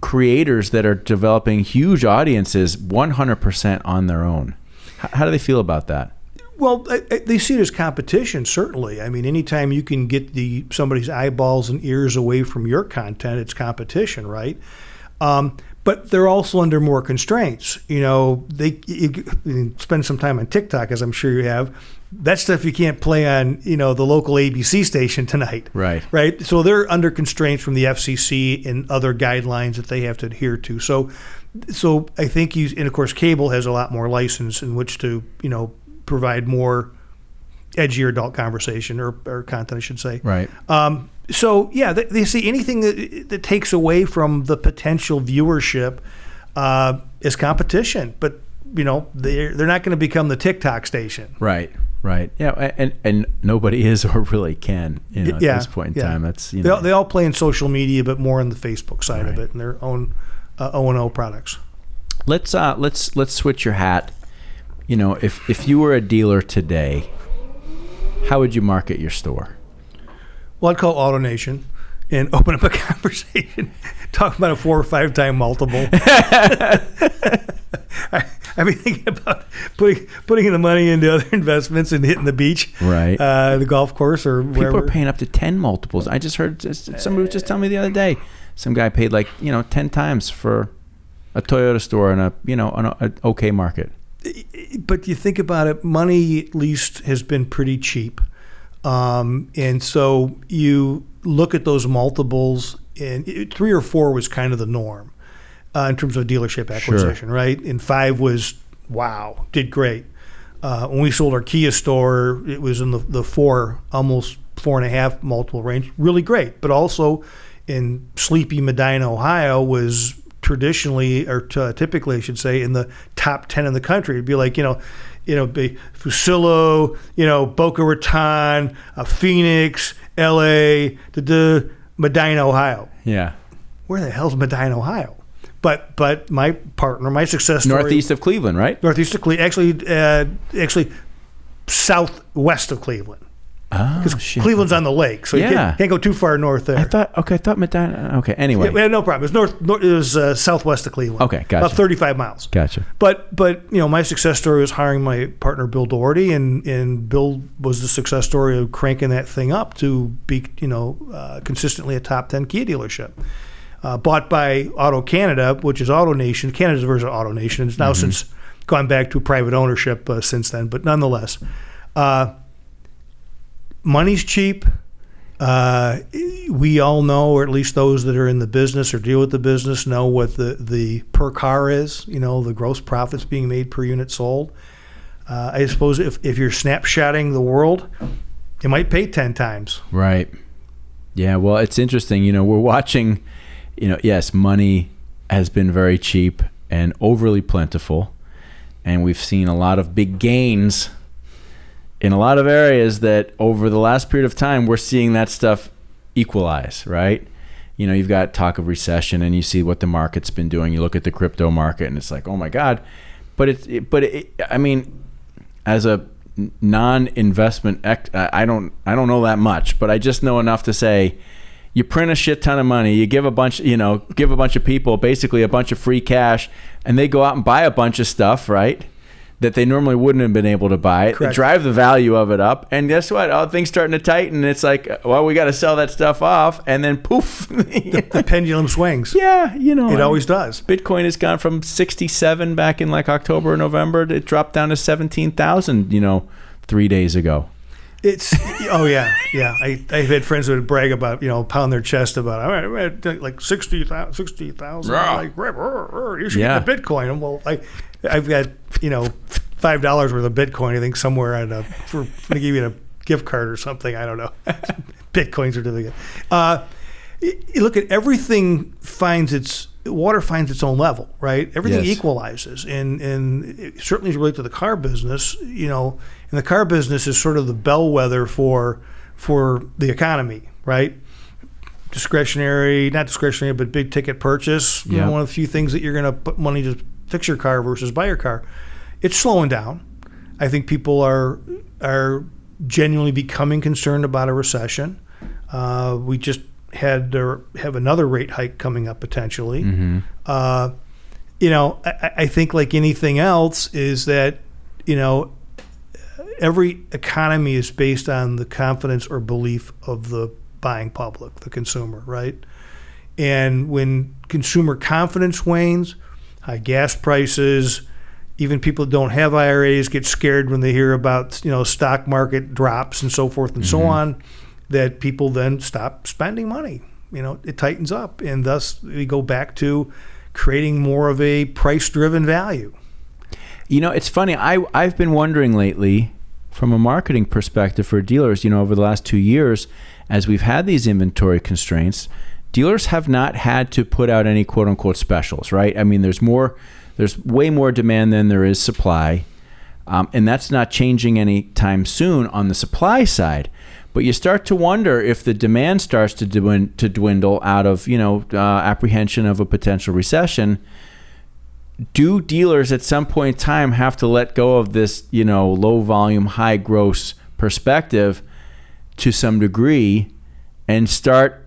creators that are developing huge audiences 100% on their own? How do they feel about that? Well, they see it as competition, certainly. I mean, anytime you can get somebody's eyeballs and ears away from your content, it's competition, right? But they're also under more constraints. You spend some time on TikTok, as I'm sure you have. That stuff you can't play on, the local ABC station tonight. Right. Right. So they're under constraints from the FCC and other guidelines that they have to adhere to. So I think and of course, cable has a lot more license in which to, provide more edgier adult conversation or content, I should say. Right. So yeah, they see anything that takes away from the potential viewership as competition, but they're not going to become the TikTok station. Right. Yeah, and nobody is or really can at this point in time. That's they all play in social media, but more on the Facebook side of it and their own O&O products. Let's switch your hat. If you were a dealer today, how would you market your store? Well, I'd call AutoNation and open up a conversation, talk about a 4 or 5 time multiple. I've been thinking about putting the money into other investments and hitting the beach, right? The golf course or wherever. People are paying up to 10 multiples. I just heard somebody was just telling me the other day, some guy paid 10 times for a Toyota store in an okay market. But you think about it, money at least has been pretty cheap. And so you look at those multiples, and 3 or 4 was kind of the norm in terms of dealership acquisition, right? And 5 was, wow, did great. When we sold our Kia store, it was in the 4, almost 4.5 multiple range, really great. But also in sleepy Medina, Ohio, was traditionally, or typically, I should say, in the top 10 in the country. It'd be like, Fusillo, Boca Raton, Phoenix, LA, Medina, Ohio. Yeah. Where the hell's Medina, Ohio? But my partner, my success story. Northeast of Cleveland, right? Northeast of Cleveland. Actually, southwest of Cleveland. Oh, shit. Cleveland's on the lake, so you can't go too far north there. I thought Medina. Okay, anyway. Yeah, no problem. It was southwest of Cleveland. Okay, gotcha. About 35 miles. Gotcha. But my success story was hiring my partner Bill Doherty, and Bill was the success story of cranking that thing up to be consistently a top 10 Kia dealership. Bought by Auto Canada, which is AutoNation. Canada's version of AutoNation. It's now since gone back to private ownership since then, but nonetheless. money's cheap. We all know, or at least those that are in the business or deal with the business, know what the per car is, the gross profits being made per unit sold. I suppose if you're snapshotting the world, you might pay 10 times. Right. Yeah, well, it's interesting. We're watching, yes, money has been very cheap and overly plentiful. And we've seen a lot of big gains in a lot of areas that over the last period of time, we're seeing that stuff equalize, right? You've got talk of recession and you see what the market's been doing. You look at the crypto market and it's like, oh my God. But I mean, as a non-investment, I don't know that much, but I just know enough to say, you print a shit ton of money, you give a bunch of people basically a bunch of free cash, and they go out and buy a bunch of stuff, right, that they normally wouldn't have been able to buy. They drive the value of it up, and guess what? All things starting to tighten. It's like, well, we got to sell that stuff off, and then poof, the pendulum swings. Yeah, it always does. Bitcoin has gone from 67 back in like October or November. It dropped down to 17,000. 3 days ago. It's yeah. I've had friends who would brag about pound their chest about I'm at like 60,000. Like you should get the Bitcoin. And well, I've got $5 worth of Bitcoin. I think somewhere for to give you a gift card or something. I don't know. Bitcoin certificate. Look at everything water finds its own level, right? Everything equalizes, and it certainly as related to the car business, and the car business is sort of the bellwether for the economy, right? Not discretionary, but big ticket purchase. One of the few things that you're going to put money to fix your car versus buy your car. It's slowing down. I think people are genuinely becoming concerned about a recession. We just have another rate hike coming up potentially. Mm-hmm. I think like anything else is that, every economy is based on the confidence or belief of the buying public, the consumer, right? And when consumer confidence wanes, high gas prices, even people that don't have IRAs get scared when they hear about, stock market drops and so forth and so on, that people then stop spending money. It tightens up, and thus we go back to creating more of a price-driven value. It's funny. I've been wondering lately, from a marketing perspective for dealers, over the last 2 years, as we've had these inventory constraints, dealers have not had to put out any quote-unquote specials, right? I mean, there's way more demand than there is supply, and that's not changing anytime soon on the supply side. But you start to wonder if the demand starts to dwindle out of apprehension of a potential recession. Do dealers at some point in time have to let go of this low volume, high gross perspective to some degree and start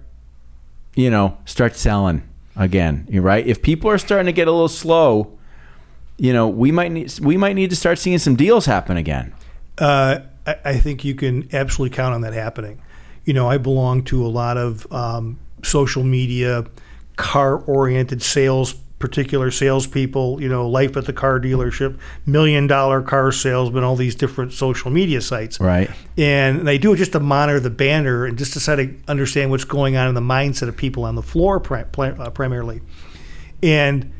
selling again? Right? If people are starting to get a little slow, we might need to start seeing some deals happen again. I think you can absolutely count on that happening. I belong to a lot of social media, car-oriented particular salespeople, life at the car dealership, $1 million car salesman, all these different social media sites. Right. And they do it just to monitor the banner and just to try to understand what's going on in the mindset of people on the floor primarily. And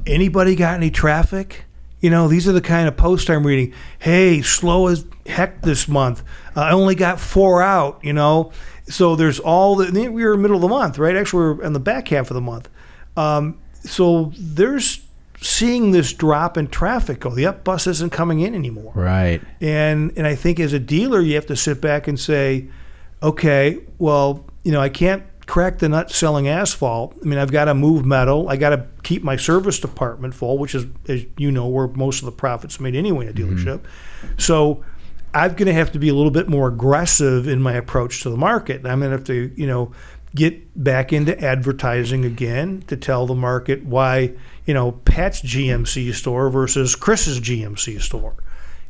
anybody got any traffic? These are the kind of posts I'm reading. Hey, slow as heck this month. I only got 4 out, So there's we were in the middle of the month, right? Actually, we're in the back half of the month. So there's seeing this drop in traffic. The up bus isn't coming in anymore. Right. And I think as a dealer, you have to sit back and say, okay, well, I can't crack the nut selling asphalt. I mean, I've got to move metal. I got to keep my service department full, which is, as you know, where most of the profits made anyway in a dealership. Mm-hmm. So I'm going to have to be a little bit more aggressive in my approach to the market. I'm going to have to, get back into advertising again to tell the market why, Pat's GMC store versus Chris's GMC store.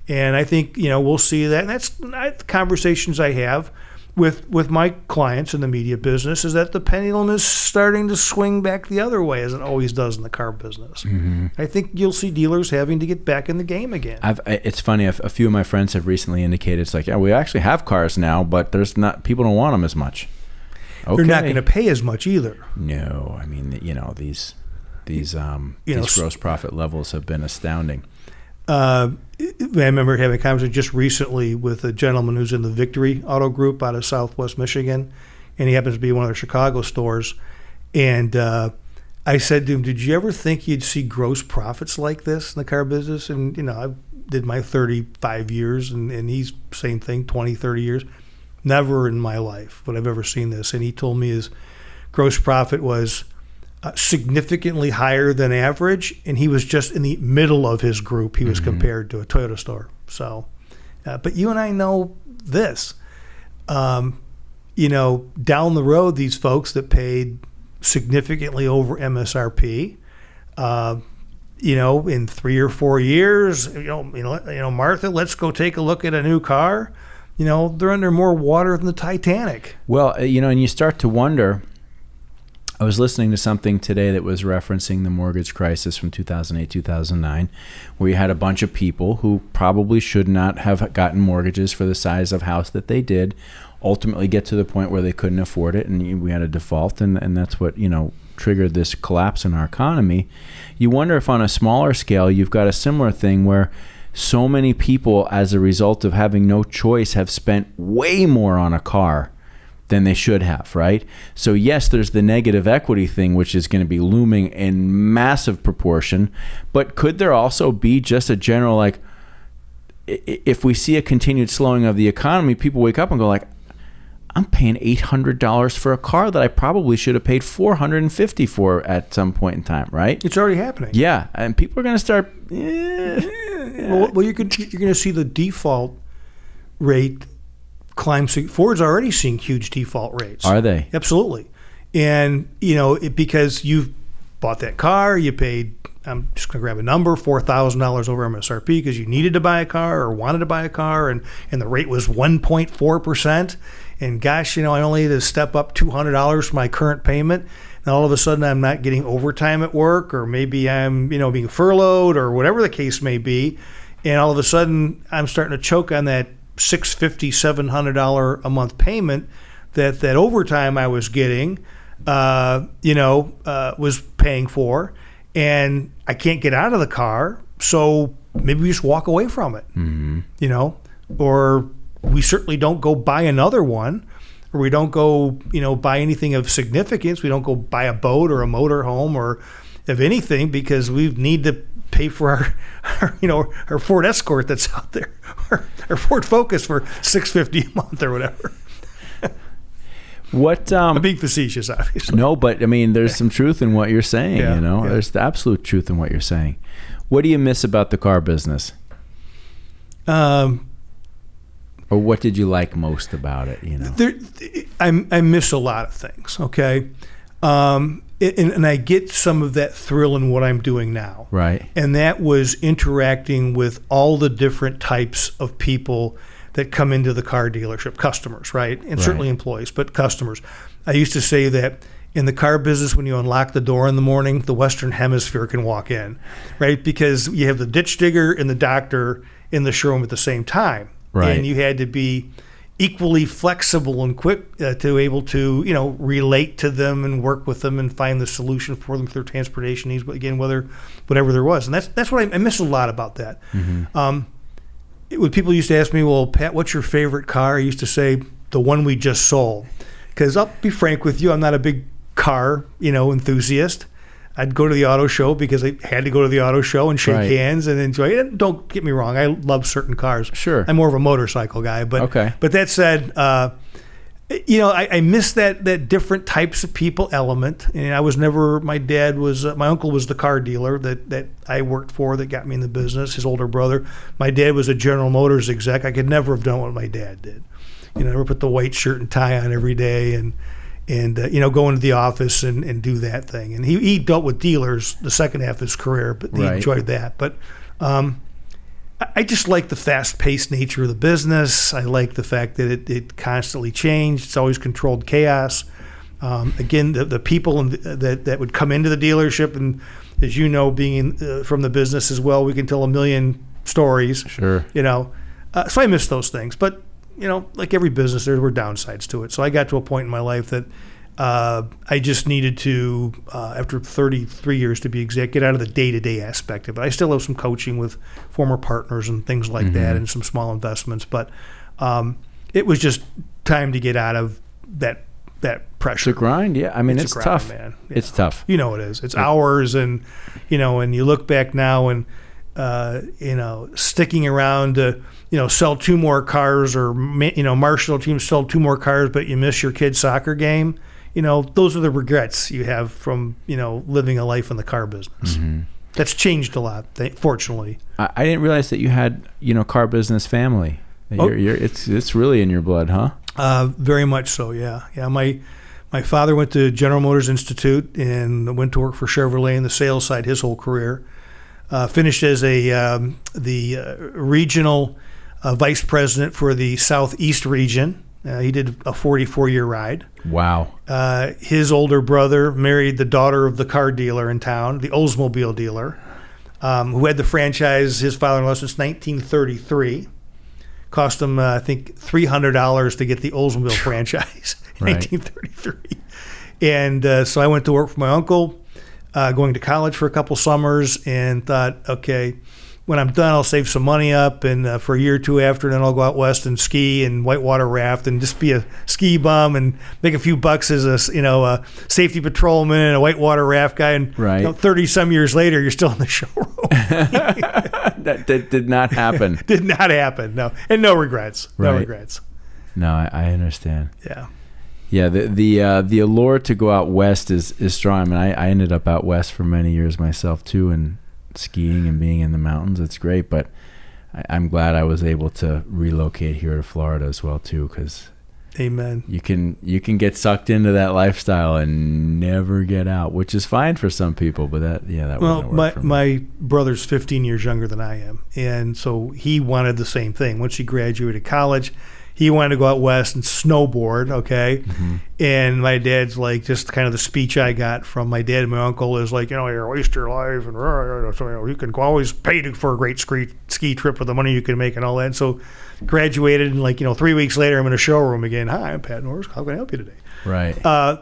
And I think, we'll see that. And that's conversations I have with my clients in the media business is that the pendulum is starting to swing back the other way, as it always does in the car business. I think you'll see dealers having to get back in the game again. It's funny. A few of my friends have recently indicated it's like, yeah, we actually have cars now, but people don't want them as much. Okay. They're not going to pay as much either. No, I mean, these gross profit levels have been astounding. I remember having a conversation just recently with a gentleman who's in the Victory Auto Group out of Southwest Michigan, and he happens to be one of their Chicago stores. And I said to him, "Did you ever think you'd see gross profits like this in the car business?" And I did my 35 years, and he's same thing, 20, 30 years. Never in my life would I've ever seen this. And he told me his gross profit was significantly higher than average, and he was just in the middle of his group. He was compared to a Toyota store. So, but you and I know this. Down the road, these folks that paid significantly over MSRP, in 3 or 4 years, Martha, let's go take a look at a new car. They're under more water than the Titanic. Well, and you start to wonder. I was listening to something today that was referencing the mortgage crisis from 2008, 2009, where you had a bunch of people who probably should not have gotten mortgages for the size of house that they did, ultimately get to the point where they couldn't afford it, and we had a default, and that's what, triggered this collapse in our economy. You wonder if on a smaller scale, you've got a similar thing where so many people, as a result of having no choice, have spent way more on a car than they should have, right? So yes, there's the negative equity thing, which is going to be looming in massive proportion, but could there also be just a general, like, if we see a continued slowing of the economy, people wake up and go like, I'm paying $800 for a car that I probably should have paid $450 for at some point in time, right? It's already happening. Yeah, and people are going to start. Well, you're going to see the default rate climb. Ford's already seeing huge default rates. Are they? Absolutely. And, because you've bought that car, you paid, I'm just going to grab a number, $4,000 over MSRP because you needed to buy a car or wanted to buy a car, and the rate was 1.4%. And gosh, I only need to step up $200 for my current payment. And all of a sudden I'm not getting overtime at work, or maybe I'm, being furloughed, or whatever the case may be. And all of a sudden I'm starting to choke on that $650, $700 a month payment that overtime I was getting, was paying for, and I can't get out of the car. So maybe we just walk away from it, or we certainly don't go buy another one, or we don't go, buy anything of significance. We don't go buy a boat or a motor home or of anything, because we need to pay for our Ford Escort that's out there, or Ford Focus for $650 a month or whatever. I'm being facetious, obviously. No, but I mean, there's some truth in what you're saying. Yeah. There's the absolute truth in what you're saying. What do you miss about the car business? Or what did you like most about it? I miss a lot of things. Okay. And I get some of that thrill in what I'm doing now. Right. And that was interacting with all the different types of people that come into the car dealership, customers, right? And certainly employees, but customers. I used to say that in the car business, when you unlock the door in the morning, the Western Hemisphere can walk in, right? Because you have the ditch digger and the doctor in the showroom at the same time. Right. And you had to be equally flexible and quick to able to, relate to them and work with them and find the solution for them for their transportation needs. But again, whatever there was, and that's what I miss a lot about that. When people used to ask me, "Well, Pat, what's your favorite car?" I used to say, "The one we just sold," because I'll be frank with you, I'm not a big car, enthusiast. I'd go to the auto show because I had to go to the auto show and shake hands and enjoy it. And don't get me wrong, I love certain cars. Sure. I'm more of a motorcycle guy. But okay. But that said, I miss that different types of people element. And I was never, my uncle was the car dealer that I worked for that got me in the business, his older brother. My dad was a General Motors exec. I could never have done what my dad did. Never put the white shirt and tie on every day and go into the office and do that thing. And he dealt with dealers the second half of his career, but he enjoyed that. But I just like the fast-paced nature of the business. I like the fact that it constantly changed. It's always controlled chaos. Again, the people that would come into the dealership, and as you know, being from the business as well, we can tell a million stories. Sure. So I miss those things. But, like every business, there were downsides to it. So I got to a point in my life that I just needed to, after 33 years to be exact, get out of the day-to-day aspect of it. I still have some coaching with former partners and things like that, and some small investments. But it was just time to get out of that pressure. It's a grind, yeah. I mean, it's grind, tough, man. Yeah. It's tough. It is. It's hours, and and you look back now and sticking around to sell 2 more cars, or Marshall team sell 2 more cars, but you miss your kid's soccer game. Those are the regrets you have from living a life in the car business. Mm-hmm. That's changed a lot, fortunately. I didn't realize that you had car business family. It's really in your blood, huh? Very much so, yeah. My father went to General Motors Institute and went to work for Chevrolet in the sales side his whole career. Finished as the regional vice president for the Southeast region. He did a 44-year ride. Wow. His older brother married the daughter of the car dealer in town, the Oldsmobile dealer, who had the franchise, his father-in-law, since 1933. Cost him, I think, $300 to get the Oldsmobile franchise in 1933. And so I went to work for my uncle, going to college for a couple summers, and thought, okay, when I'm done, I'll save some money up, and for a year or two after, and then I'll go out west and ski and whitewater raft and just be a ski bum and make a few bucks as a safety patrolman and a whitewater raft guy. And 30-some years later, you're still in the showroom. That did not happen. Did not happen. No, and no regrets. No regrets. No, I understand. Yeah. Yeah, the allure to go out west is strong. I mean, I ended up out west for many years myself too, and skiing and being in the mountains. It's great, but I'm glad I was able to relocate here to Florida as well too, because amen, you can get sucked into that lifestyle and never get out, which is fine for some people, but that wouldn't work for me. My brother's 15 years younger than I am, and so he wanted the same thing. Once he graduated college, he wanted to go out west and snowboard, okay? Mm-hmm. And my dad's like, just kind of the speech I got from my dad and my uncle is like, you waste your life, and so you can always pay for a great ski trip with the money you can make and all that. And so graduated, and 3 weeks later, I'm in a showroom again. Hi, I'm Pat Norris. How can I help you today? Right. I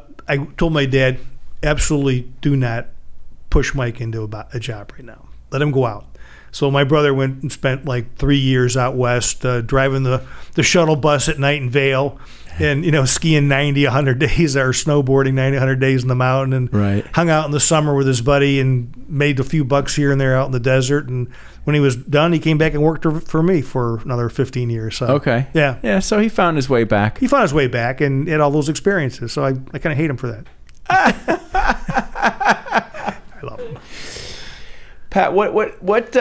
told my dad, absolutely do not push Mike into a job right now. Let him go out. So my brother went and spent 3 years out west, driving the shuttle bus at night in Vail, and skiing 90, 100 days, or snowboarding 90, 100 days in the mountain, and hung out in the summer with his buddy and made a few bucks here and there out in the desert. And when he was done, he came back and worked for me for another 15 years. So, okay. Yeah. So he found his way back. He found his way back and had all those experiences. So I kind of hate him for that. I love him. Pat, what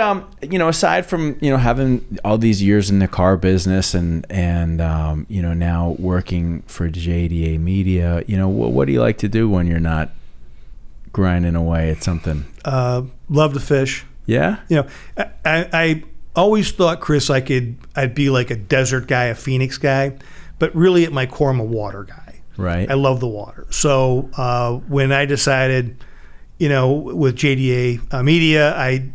aside from having all these years in the car business and now working for JDA.media, what do you like to do when you're not grinding away at something? Love to fish. Yeah. I always thought, Chris, I'd be like a desert guy, a Phoenix guy, but really at my core I'm a water guy. Right. I love the water. So when I decided, with JDA.media, I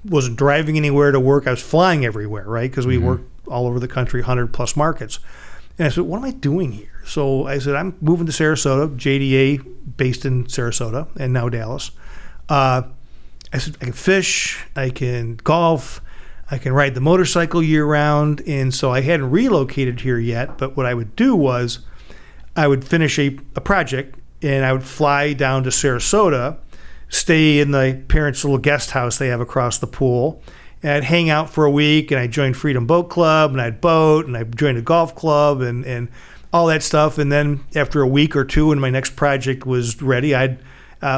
wasn't driving anywhere to work. I was flying everywhere, right? Because we worked all over the country, 100-plus markets. And I said, what am I doing here? So I said, I'm moving to Sarasota, JDA based in Sarasota and now Dallas. I said, I can fish, I can golf, I can ride the motorcycle year-round. And so I hadn't relocated here yet, but what I would do was I would finish a project, and I would fly down to Sarasota, stay in the parents' little guest house they have across the pool, and I'd hang out for a week, and I joined Freedom Boat Club, and I'd boat, and I joined a golf club, and all that stuff. And then after a week or two, when my next project was ready, I'd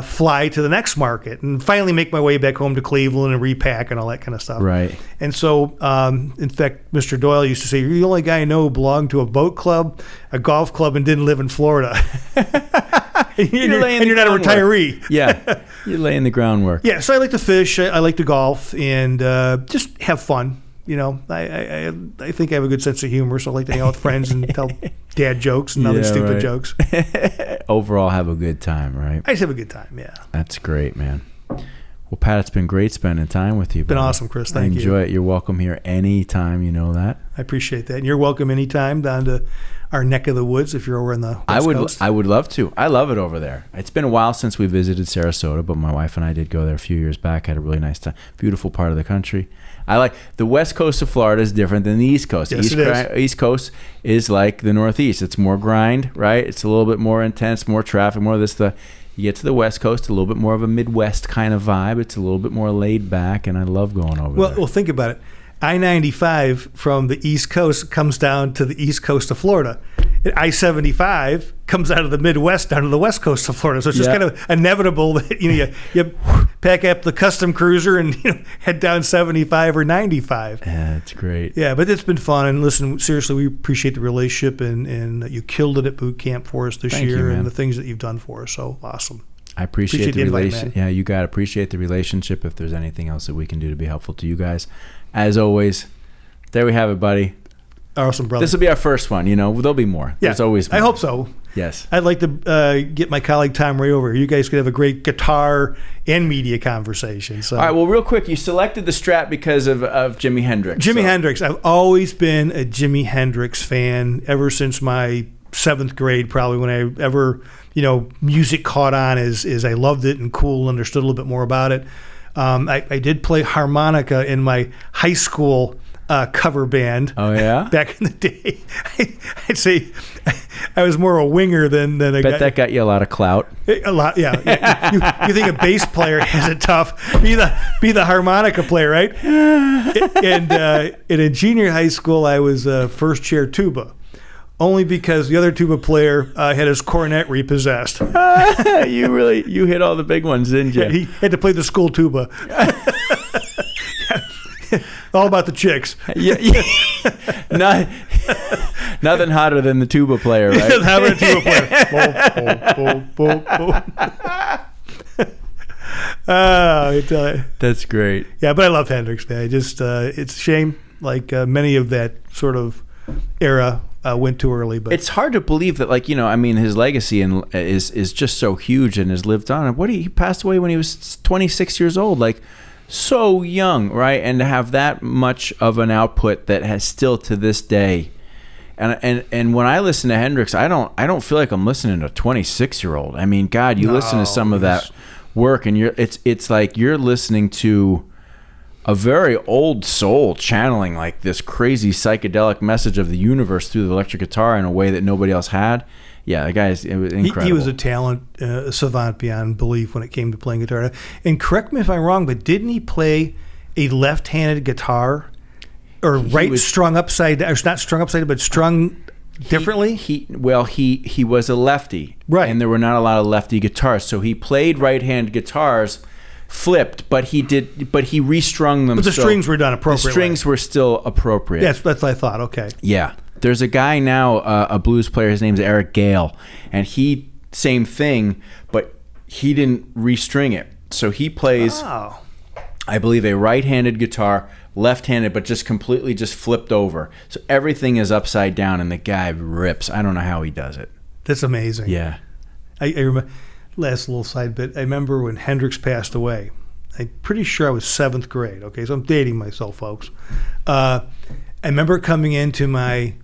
fly to the next market and finally make my way back home to Cleveland and repack and all that kind of stuff. Right. And so, in fact, Mr. Doyle used to say, you're the only guy I know who belonged to a boat club, a golf club, and didn't live in Florida. and you're not a retiree. Yeah, you're laying the groundwork. Yeah, so I like to fish, I like to golf, and just have fun. I think I have a good sense of humor, so I like to hang out with friends and tell dad jokes and other stupid jokes. Overall, have a good time, right? I just have a good time, yeah. That's great, man. Well, Pat, it's been great spending time with you. Been awesome, Chris. Thank you. Enjoy it. You're welcome here anytime. You know that. I appreciate that. And you're welcome anytime down to our neck of the woods if you're over in the West Coast. I would love to. I love it over there. It's been a while since we visited Sarasota, but my wife and I did go there a few years back. Had a really nice time. Beautiful part of the country. I like the West Coast of Florida is different than the East Coast. Yes, it is. East Coast is like the Northeast. It's more grind, right? It's a little bit more intense, more traffic, more of this. You get to the West Coast, a little bit more of a Midwest kind of vibe. It's a little bit more laid back, and I love going over there. Well, think about it. I-95 from the East Coast comes down to the East Coast of Florida. I-75 comes out of the Midwest down to the West Coast of Florida. So it's just kind of inevitable that you pack up the custom cruiser and head down 75 or 95. Yeah, it's great. Yeah, but it's been fun. And listen, seriously, we appreciate the relationship and that you killed it at boot camp for us this year and the things that you've done for us. So awesome. I appreciate the relationship. Yeah, you got to appreciate the relationship. If there's anything else that we can do to be helpful to you guys, as always, there we have it, buddy. Awesome, brother. This will be our first one. There'll be more. Yeah, there's always more. I hope so. Yes. I'd like to get my colleague Tom Ray over here. You guys could have a great guitar and media conversation. So. All right, well, real quick, you selected the Strat because of Jimi Hendrix. Hendrix. I've always been a Jimi Hendrix fan ever since my 7th grade, probably, when I ever, music caught on as I loved it and cool, understood a little bit more about it. I did play harmonica in my high school cover band. Oh, yeah? Back in the day. I'd say I was more a winger than a guy. Bet that got you a lot of clout. A lot, yeah. You think a bass player has it tough? Be the harmonica player, right? And in junior high school, I was first chair tuba. Only because the other tuba player had his cornet repossessed. You hit all the big ones, didn't you? Yeah, he had to play the school tuba. All about the chicks. Yeah. Nothing hotter than the tuba player, right? Nothing hotter than the tuba player. I tell you. That's great. Yeah, but I love Hendrix, man. It's a shame, like many of that sort of era went too early. But it's hard to believe that, his legacy is just so huge and has lived on. He passed away when he was 26 years old, so young, right? And to have that much of an output that has still to this day. And when I listen to Hendrix, I don't feel like I'm listening to a 26-year-old. I mean, God, you listen to some of that work, and it's like you're listening to a very old soul channeling like this crazy psychedelic message of the universe through the electric guitar in a way that nobody else had. Yeah, the guy it was incredible. He was a talent, a savant beyond belief when it came to playing guitar. And correct me if I'm wrong, but didn't he play a left-handed guitar, or strung upside down, or not strung upside down, but strung differently? He was a lefty, right? And there were not a lot of lefty guitars, so he played right-hand guitars. Flipped, but he restrung them. But the strings were done appropriately. The strings were still appropriate. Yes, that's what I thought. Okay. Yeah. There's a guy now, a blues player, his name's Eric Gale, and he, same thing, but he didn't restring it. So he plays, I believe, a right-handed guitar, left-handed, but just completely just flipped over. So everything is upside down, and the guy rips. I don't know how he does it. That's amazing. Yeah. I remember, last little side bit, I remember when Hendrix passed away. I'm pretty sure I was 7th grade. Okay, so I'm dating myself, folks. I remember coming into my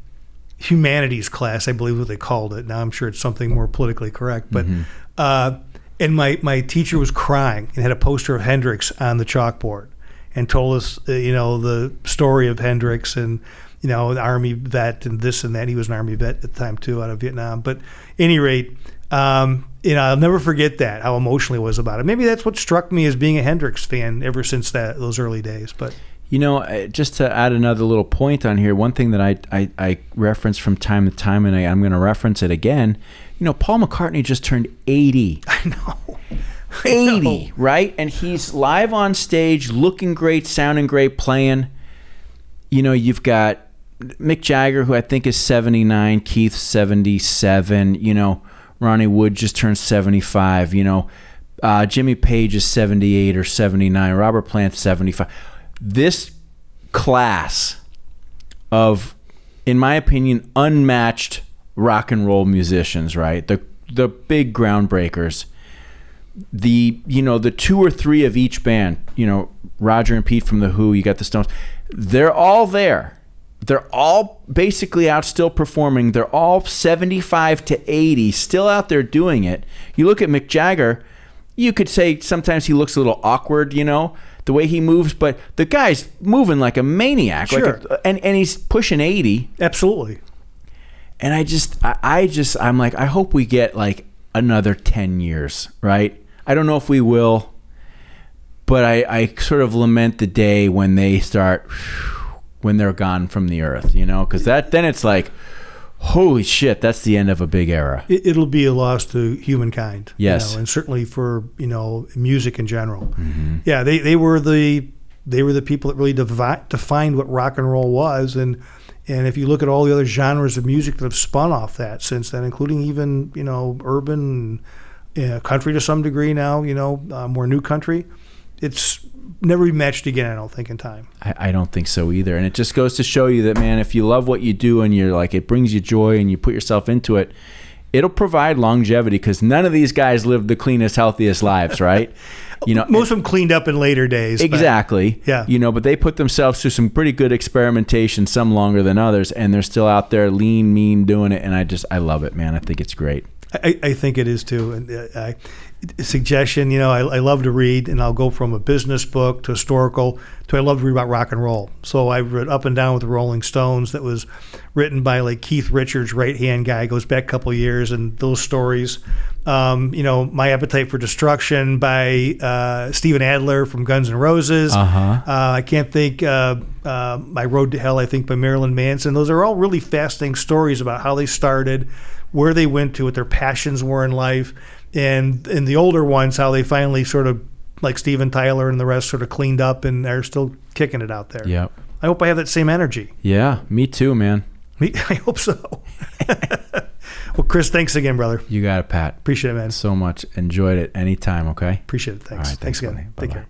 humanities class, I believe what they called it. Now I'm sure it's something more politically correct. But and my teacher was crying and had a poster of Hendrix on the chalkboard and told us, the story of Hendrix and, an Army vet and this and that. He was an Army vet at the time, too, out of Vietnam. But at any rate, I'll never forget that, how emotional he was about it. Maybe that's what struck me as being a Hendrix fan ever since those early days. But just to add another little point on here, one thing that I reference from time to time, and I'm going to reference it again, Paul McCartney just turned 80. I know. 80, right? And he's live on stage, looking great, sounding great, playing. You've got Mick Jagger, who I think is 79, Keith 77, Ronnie Wood just turned 75, Jimmy Page is 78 or 79, Robert Plant 75. This class of, in my opinion, unmatched rock and roll musicians, right? The big groundbreakers. The 2 or 3 of each band, Roger and Pete from The Who, you got the Stones. They're all there. They're all basically out still performing. They're all 75 to 80 still out there doing it. You look at Mick Jagger, you could say sometimes he looks a little awkward, the way he moves, but the guy's moving like a maniac. Sure. And he's pushing 80. Absolutely. And I'm like, I hope we get like another 10 years, right? I don't know if we will, but I sort of lament the day when they start, when they're gone from the earth, because then it's like, holy shit, that's the end of a big era. It'll be a loss to humankind. Yes. And certainly for, music in general. Mm-hmm. Yeah, they were the people that really defined what rock and roll was. And if you look at all the other genres of music that have spun off that since then, including even, urban and country to some degree now, more new country, it's never be matched again, I don't think, in time. I don't think so either. And it just goes to show you that, man, if you love what you do and you're like, it brings you joy and you put yourself into it, it'll provide longevity, because none of these guys lived the cleanest, healthiest lives, right? Most of them cleaned up in later days. Exactly. But, yeah. But they put themselves through some pretty good experimentation, some longer than others, and they're still out there lean, mean, doing it. And I love it, man. I think it's great. I think it is too. And suggestion, I love to read, and I'll go from a business book to historical to I love to read about rock and roll. So I read Up and Down with the Rolling Stones, that was written by like Keith Richards, right-hand guy, goes back a couple of years, and those stories. My Appetite for Destruction by Steven Adler from Guns N' Roses. I can't think, My Road to Hell, I think, by Marilyn Manson. Those are all really fascinating stories about how they started, where they went to, what their passions were in life, and in the older ones, how they finally sort of, like Steven Tyler and the rest, sort of cleaned up and are still kicking it out there. Yep. I hope I have that same energy. Yeah, me too, man. I hope so. Well, Chris, thanks again, brother. You got it, Pat. Appreciate it, man. So much. Enjoyed it anytime, okay? Appreciate it. Thanks. All right, thanks again. buddy. Take Bye-bye. care.